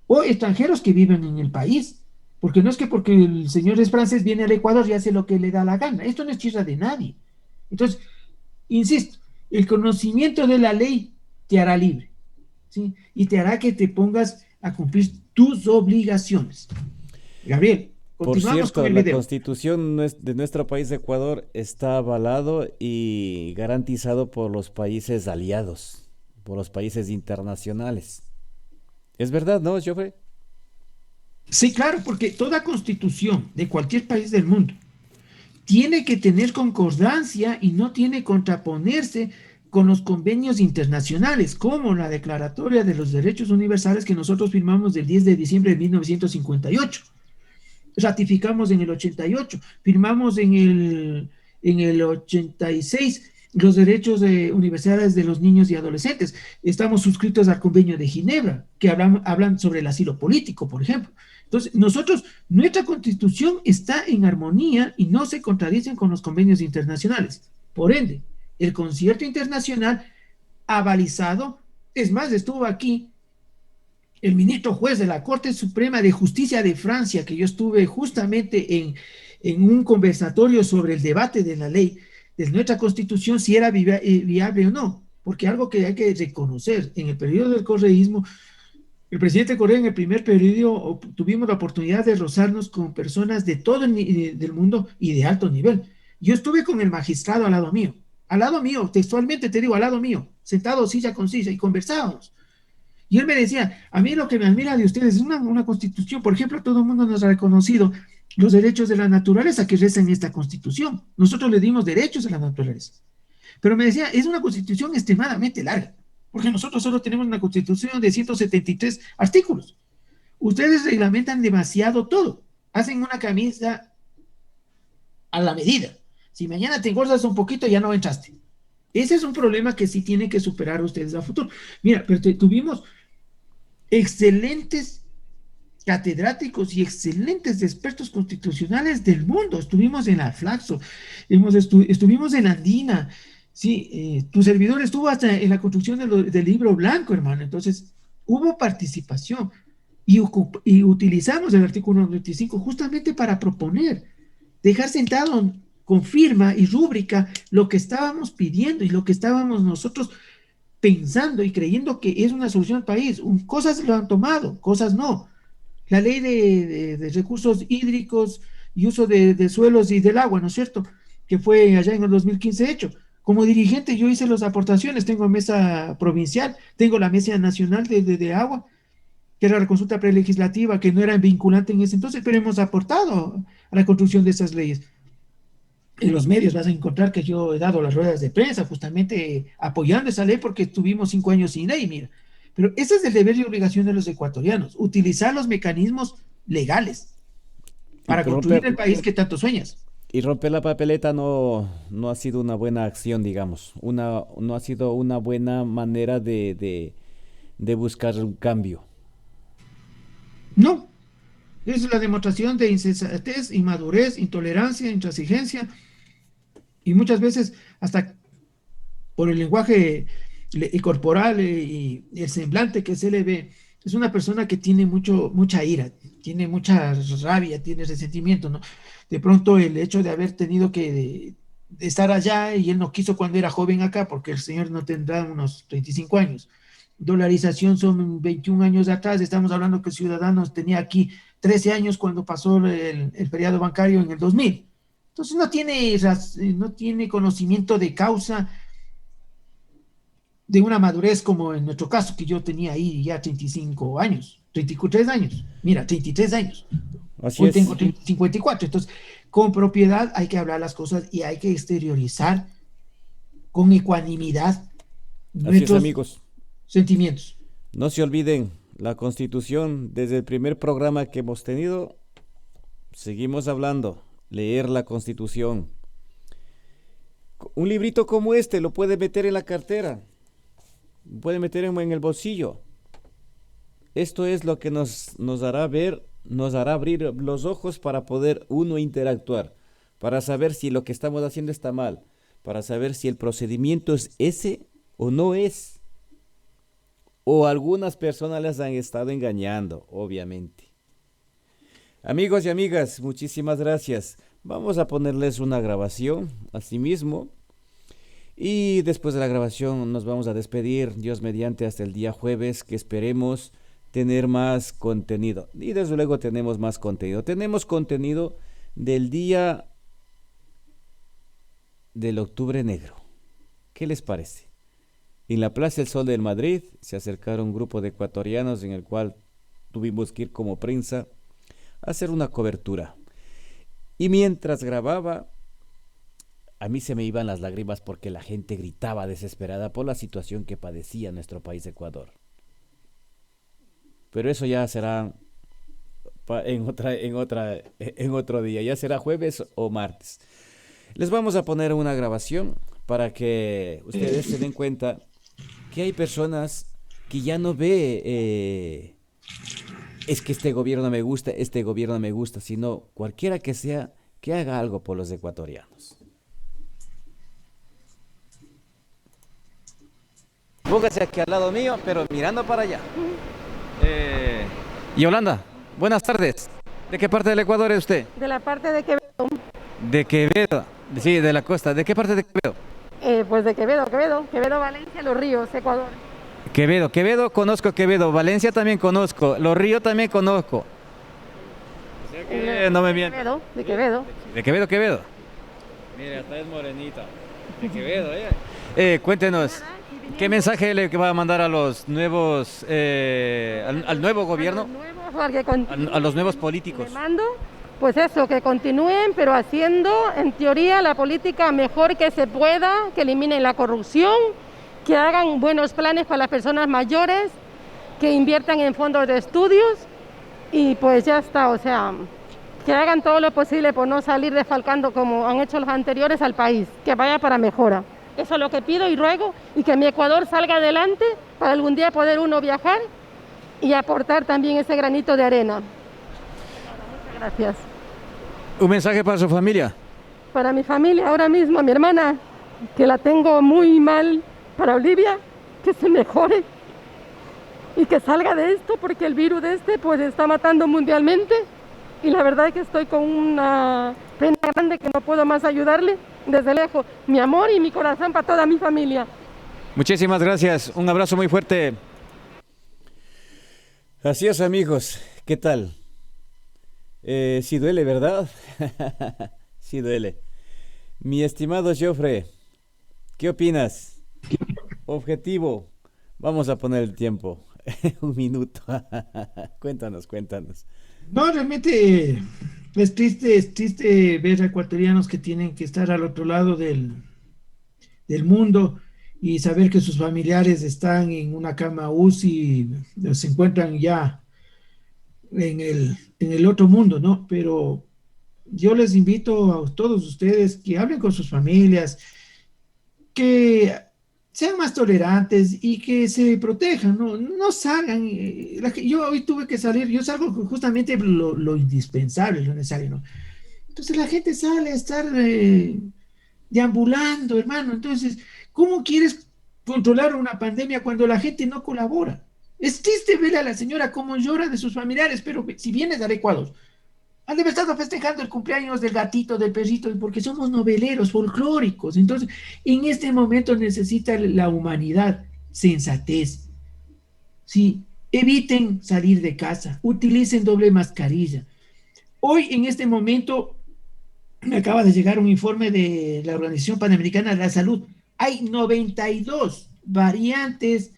o extranjeros que viven en el país, porque no es que porque el señor es francés viene al Ecuador y hace lo que le da la gana, esto no es tierra de nadie. Entonces, insisto, el conocimiento de la ley te hará libre, ¿sí? Y te hará que te pongas a cumplir tus obligaciones. Gabriel, por cierto, la Constitución de nuestro país, Ecuador, está avalado y garantizado por los países aliados, por los países internacionales. ¿Es verdad, no, Joffrey? Sí, claro, porque toda constitución de cualquier país del mundo tiene que tener concordancia y no tiene que contraponerse con los convenios internacionales, como la Declaratoria de los Derechos Universales que nosotros firmamos el 10 de diciembre de 1958. Ratificamos en el 88, firmamos en el 86 los derechos universales de los niños y adolescentes. Estamos suscritos al Convenio de Ginebra, que hablan sobre el asilo político, por ejemplo. Entonces, nuestra Constitución está en armonía y no se contradicen con los convenios internacionales. Por ende, el concierto internacional ha balizado, es más, estuvo aquí el ministro juez de la Corte Suprema de Justicia de Francia, que yo estuve justamente en un conversatorio sobre el debate de la ley de nuestra Constitución, si era viable o no, porque algo que hay que reconocer, en el periodo del correísmo, el presidente Correa en el primer periodo tuvimos la oportunidad de rozarnos con personas de todo del mundo y de alto nivel. Yo estuve con el magistrado al lado mío, al lado mío, textualmente te digo, al lado mío, sentado silla con silla y conversábamos. Y él me decía, a mí lo que me admira de ustedes es una constitución. Por ejemplo, todo el mundo nos ha reconocido los derechos de la naturaleza que rezan en esta constitución. Nosotros le dimos derechos a la naturaleza. Pero me decía, es una constitución extremadamente larga, porque nosotros solo tenemos una constitución de 173 artículos. Ustedes reglamentan demasiado todo. Hacen una camisa a la medida. Si mañana te engordas un poquito, ya no entraste. Ese es un problema que sí tienen que superar ustedes a futuro. Mira, pero tuvimos excelentes catedráticos y excelentes expertos constitucionales del mundo. Estuvimos en la Flaxo, estuvimos en Andina. Sí, tu servidor estuvo hasta en la construcción del libro blanco, hermano. Entonces, hubo participación y utilizamos el artículo 95 justamente para proponer, dejar sentado con firma y rúbrica lo que estábamos pidiendo y lo que estábamos nosotros pensando y creyendo que es una solución al país. Cosas lo han tomado, cosas no. La ley de recursos hídricos y uso de suelos y del agua, ¿no es cierto? Que fue allá en el 2015 hecho. Como dirigente yo hice las aportaciones, tengo mesa provincial, tengo la mesa nacional de agua, que era la consulta prelegislativa, que no era vinculante en ese entonces, pero hemos aportado a la construcción de esas leyes. En los medios vas a encontrar que yo he dado las ruedas de prensa justamente apoyando esa ley porque estuvimos 5 años sin ley, mira. Pero ese es el deber y obligación de los ecuatorianos, utilizar los mecanismos legales para construir el país que tanto sueñas. Y romper la papeleta no ha sido una buena acción, digamos. No ha sido una buena manera de buscar un cambio. No, es la demostración de insensatez, inmadurez, intolerancia, intransigencia y muchas veces hasta por el lenguaje corporal y el semblante que se le ve. Es una persona que tiene mucha ira, tiene mucha rabia, tiene resentimiento, ¿no? De pronto el hecho de haber tenido de estar allá y él no quiso cuando era joven acá, porque el señor no tendrá unos 35 años. Dolarización son 21 años atrás, estamos hablando que Ciudadanos tenía aquí 13 años cuando pasó el feriado bancario en el 2000. Entonces no tiene conocimiento de causa, de una madurez como en nuestro caso, que yo tenía ahí ya 35 años, 33 años, mira, 33 años. Así Hoy es. tengo 54, entonces con propiedad hay que hablar las cosas y hay que exteriorizar con ecuanimidad nuestros amigos. Sentimientos. No se olviden, la Constitución, desde el primer programa que hemos tenido, seguimos hablando, leer la Constitución. Un librito como este lo puede meter en la cartera, puede meter en el bolsillo. Esto es lo que nos hará ver, nos hará abrir los ojos para poder uno interactuar, para saber si lo que estamos haciendo está mal, para saber si el procedimiento es ese o no es. O algunas personas les han estado engañando, obviamente. Amigos y amigas, muchísimas gracias. Vamos a ponerles una grabación, asimismo. Y después de la grabación nos vamos a despedir, Dios mediante, hasta el día jueves, que esperemos tener más contenido. Y desde luego tenemos más contenido. Tenemos contenido del día del Octubre Negro. ¿Qué les parece? En la Plaza del Sol del Madrid se acercaron un grupo de ecuatorianos en el cual tuvimos que ir como prensa a hacer una cobertura. Y mientras grababa, a mí se me iban las lágrimas porque la gente gritaba desesperada por la situación que padecía nuestro país Ecuador. Pero eso ya será en otro día, ya será jueves o martes. Les vamos a poner una grabación para que ustedes se den cuenta que hay personas que ya no ve es que este gobierno me gusta, sino cualquiera que sea, que haga algo por los ecuatorianos. Póngase aquí al lado mío, pero mirando para allá. Yolanda, buenas tardes. ¿De qué parte del Ecuador es usted? De la parte de Quevedo. De Quevedo, sí, de la costa. ¿De qué parte de Quevedo? Pues de Quevedo, Valencia, Los Ríos, Ecuador. Quevedo, conozco Quevedo, Valencia también conozco, Los Ríos también conozco. O sea que no me miento. De Quevedo. De Quevedo. Mira, esta es morenita. De Quevedo, cuéntenos, ¿qué mensaje le va a mandar a los nuevos, al nuevo gobierno, a los nuevos políticos? Le mando, pues eso, que continúen, pero haciendo, en teoría, la política mejor que se pueda, que eliminen la corrupción, que hagan buenos planes para las personas mayores, que inviertan en fondos de estudios y pues ya está, o sea, que hagan todo lo posible por no salir desfalcando como han hecho los anteriores al país, que vaya para mejora. Eso es lo que pido y ruego, y que mi Ecuador salga adelante para algún día poder uno viajar y aportar también ese granito de arena. Muchas gracias. ¿Un mensaje para su familia? Para mi familia, ahora mismo, a mi hermana, que la tengo muy mal, para Olivia, que se mejore y que salga de esto, porque el virus de este pues está matando mundialmente y la verdad es que estoy con una pena grande que no puedo más ayudarle desde lejos. Mi amor y mi corazón para toda mi familia. Muchísimas gracias, un abrazo muy fuerte. Así es, amigos, ¿qué tal? Sí duele, ¿verdad? Sí duele. Mi estimado Jofre, ¿qué opinas? Objetivo, vamos a poner el tiempo. Un minuto. Cuéntanos. No, realmente es triste ver a ecuatorianos que tienen que estar al otro lado del mundo y saber que sus familiares están en una cama UCI, se encuentran ya en el otro mundo, ¿no? Pero yo les invito a todos ustedes que hablen con sus familias, que sean más tolerantes y que se protejan, no salgan. Yo hoy tuve que salir, yo salgo justamente lo indispensable, lo necesario, ¿no? Entonces la gente sale a estar deambulando, hermano. Entonces, ¿cómo quieres controlar una pandemia cuando la gente no colabora? Es triste ver a la señora cómo llora de sus familiares, pero si vienes al Ecuador, han de haber estado festejando el cumpleaños del gatito, del perrito, porque somos noveleros, folclóricos. Entonces, en este momento necesita la humanidad sensatez. Sí, eviten salir de casa, utilicen doble mascarilla. Hoy, en este momento, me acaba de llegar un informe de la Organización Panamericana de la Salud. Hay 92 variantes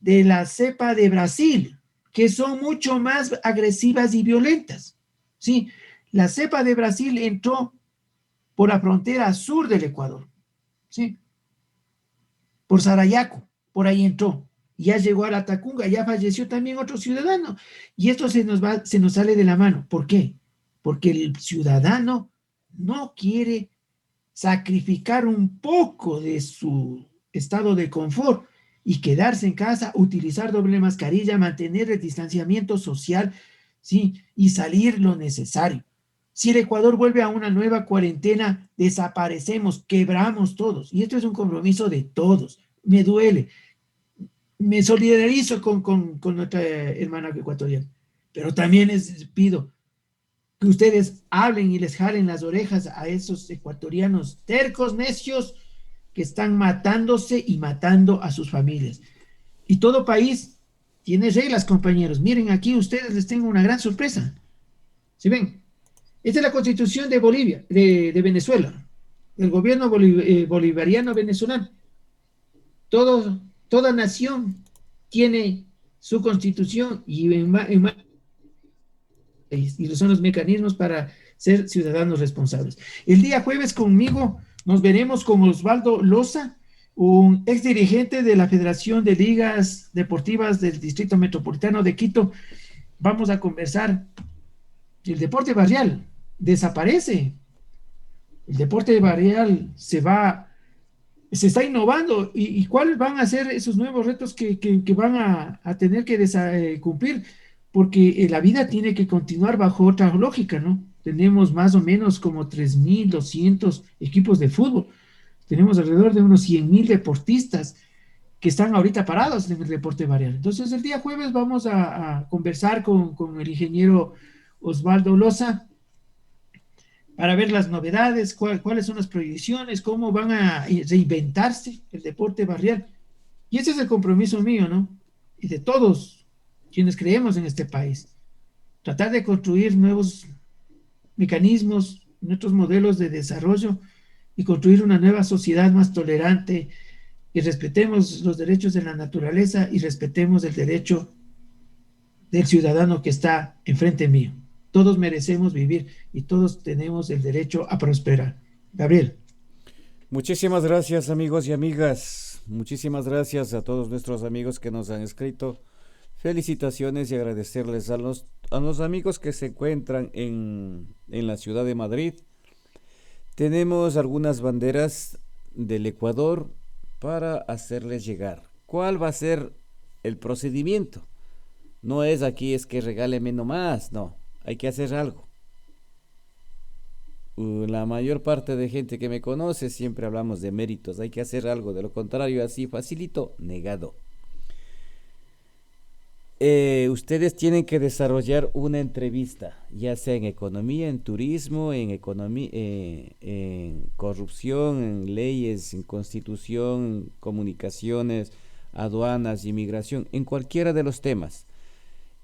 de la cepa de Brasil que son mucho más agresivas y violentas. Sí, la cepa de Brasil entró por la frontera sur del Ecuador, sí, por Sarayaco, por ahí entró, ya llegó a la Tacunga, ya falleció también otro ciudadano, y esto se nos sale de la mano. ¿Por qué? Porque el ciudadano no quiere sacrificar un poco de su estado de confort y quedarse en casa, utilizar doble mascarilla, mantener el distanciamiento social, ¿sí? Y salir lo necesario. Si el Ecuador vuelve a una nueva cuarentena, desaparecemos, quebramos todos. Y esto es un compromiso de todos. Me duele. Me solidarizo con nuestra hermana ecuatoriana. Pero también les pido que ustedes hablen y les jalen las orejas a esos ecuatorianos tercos, necios, que están matándose y matando a sus familias. Y todo país tiene reglas, compañeros. Miren, aquí ustedes les tengo una gran sorpresa. ¿Sí ven? Esta es la constitución de Bolivia, de Venezuela, del gobierno bolivariano venezolano. Toda nación tiene su constitución y son los mecanismos para ser ciudadanos responsables. El día jueves conmigo nos veremos con Osvaldo Loza, un ex dirigente de la Federación de Ligas Deportivas del Distrito Metropolitano de Quito. Vamos a conversar. El deporte barrial desaparece. El deporte barrial se está innovando. ¿Y cuáles van a ser esos nuevos retos que van a tener que cumplir? Porque la vida tiene que continuar bajo otra lógica, ¿no? Tenemos más o menos como 3.200 equipos de fútbol. Tenemos alrededor de unos 100.000 deportistas que están ahorita parados en el deporte barrial. Entonces, el día jueves vamos a conversar con el ingeniero Osvaldo Loza para ver las novedades, cuáles son las proyecciones, cómo van a reinventarse el deporte barrial. Y ese es el compromiso mío, ¿no? Y de todos quienes creemos en este país. Tratar de construir nuevos mecanismos, nuestros modelos de desarrollo y construir una nueva sociedad más tolerante, y respetemos los derechos de la naturaleza y respetemos el derecho del ciudadano que está enfrente mío. Todos merecemos vivir y todos tenemos el derecho a prosperar. Gabriel. Muchísimas gracias, amigos y amigas. Muchísimas gracias a todos nuestros amigos que nos han escrito. Felicitaciones y agradecerles a los amigos que se encuentran en la ciudad de Madrid. Tenemos algunas banderas del Ecuador para hacerles llegar. ¿Cuál va a ser el procedimiento? No es aquí, es que regáleme nomás, no, hay que hacer algo. La mayor parte de gente que me conoce siempre hablamos de méritos, hay que hacer algo, de lo contrario así facilito, negado. Ustedes tienen que desarrollar una entrevista, ya sea en economía, en turismo, en corrupción, en leyes, en constitución, comunicaciones, aduanas, inmigración, en cualquiera de los temas.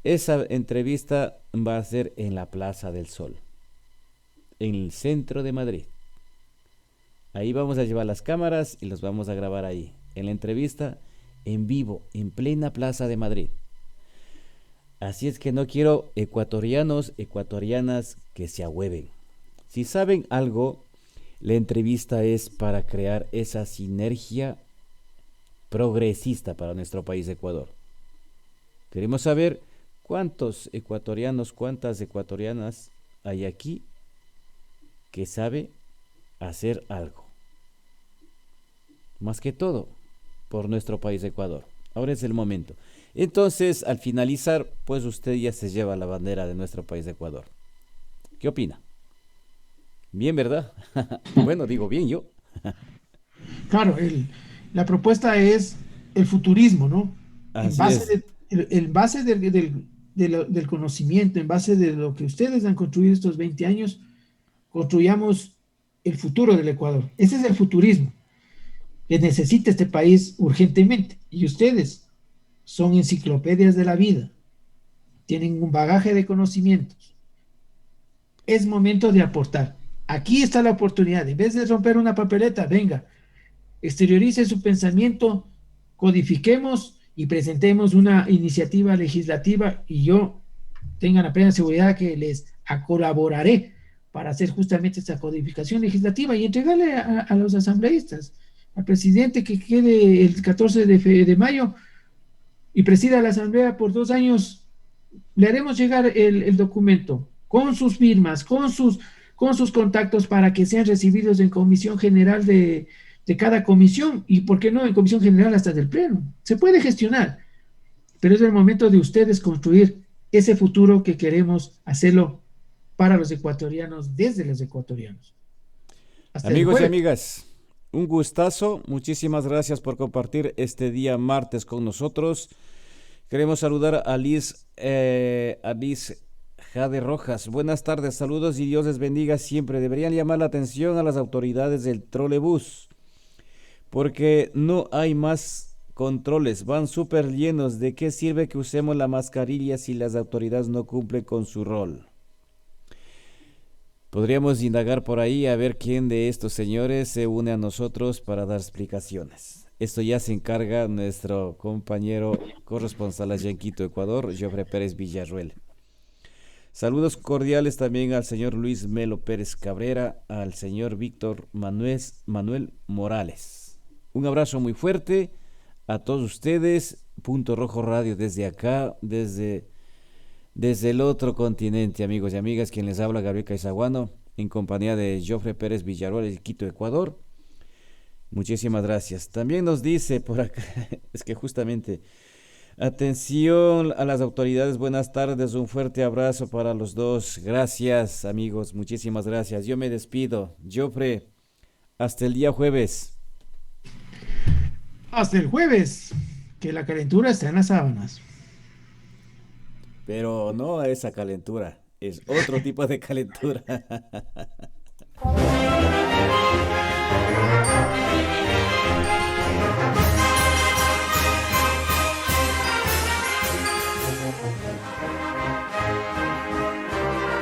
Esa entrevista va a ser en la Plaza del Sol, en el centro de Madrid. Ahí vamos a llevar las cámaras y los vamos a grabar ahí, en la entrevista en vivo, en plena Plaza de Madrid. Así es que no quiero ecuatorianos, ecuatorianas que se ahueven. Si saben algo, la entrevista es para crear esa sinergia progresista para nuestro país Ecuador. Queremos saber cuántos ecuatorianos, cuántas ecuatorianas hay aquí que sabe hacer algo. Más que todo, por nuestro país Ecuador. Ahora es el momento. Entonces, al finalizar, pues usted ya se lleva la bandera de nuestro país de Ecuador. ¿Qué opina? Bien, ¿verdad? Bueno, digo bien yo. Claro, la propuesta es el futurismo, ¿no? Así En base del conocimiento, en base de lo que ustedes han construido estos 20 años, construyamos el futuro del Ecuador. Ese es el futurismo que necesita este país urgentemente. Y ustedes son enciclopedias de la vida, tienen un bagaje de conocimientos. Es momento de aportar. Aquí está la oportunidad. En vez de romper una papeleta, venga, exteriorice su pensamiento, codifiquemos y presentemos una iniciativa legislativa, y yo tengan la plena seguridad que les colaboraré para hacer justamente esta codificación legislativa y entregarle a los asambleístas, al presidente que quede el 14 de mayo y presida la asamblea por 2 años. Le haremos llegar el documento con sus firmas, con sus contactos, para que sean recibidos en comisión general de cada comisión, y por qué no en comisión general hasta del pleno. Se puede gestionar, pero es el momento de ustedes construir ese futuro que queremos hacerlo para los ecuatorianos, desde los ecuatorianos. Amigos y amigas, un gustazo. Muchísimas gracias por compartir este día martes con nosotros. Queremos saludar a Liz Jade Rojas. Buenas tardes, saludos y Dios les bendiga siempre. Deberían llamar la atención a las autoridades del trolebús, porque no hay más controles, van súper llenos. ¿De qué sirve que usemos la mascarilla si las autoridades no cumplen con su rol? Podríamos indagar por ahí a ver quién de estos señores se une a nosotros para dar explicaciones. Esto ya se encarga nuestro compañero corresponsal allá en Quito, Ecuador, Joffre Pérez Villarruel. Saludos cordiales también al señor Luis Melo Pérez Cabrera, al señor Víctor Manuel Morales. Un abrazo muy fuerte a todos ustedes. Punto Rojo Radio desde acá, desde el otro continente, amigos y amigas. Quien les habla, Gabriel Caizaguano, en compañía de Joffre Pérez Villarruel de Quito, Ecuador. Muchísimas gracias. También nos dice por acá, es que justamente, atención a las autoridades, buenas tardes, un fuerte abrazo para los dos. Gracias, amigos, muchísimas gracias. Yo me despido. Joffre, hasta el día jueves. Hasta el jueves, que la calentura está en las sábanas. Pero no esa calentura, es otro tipo de calentura.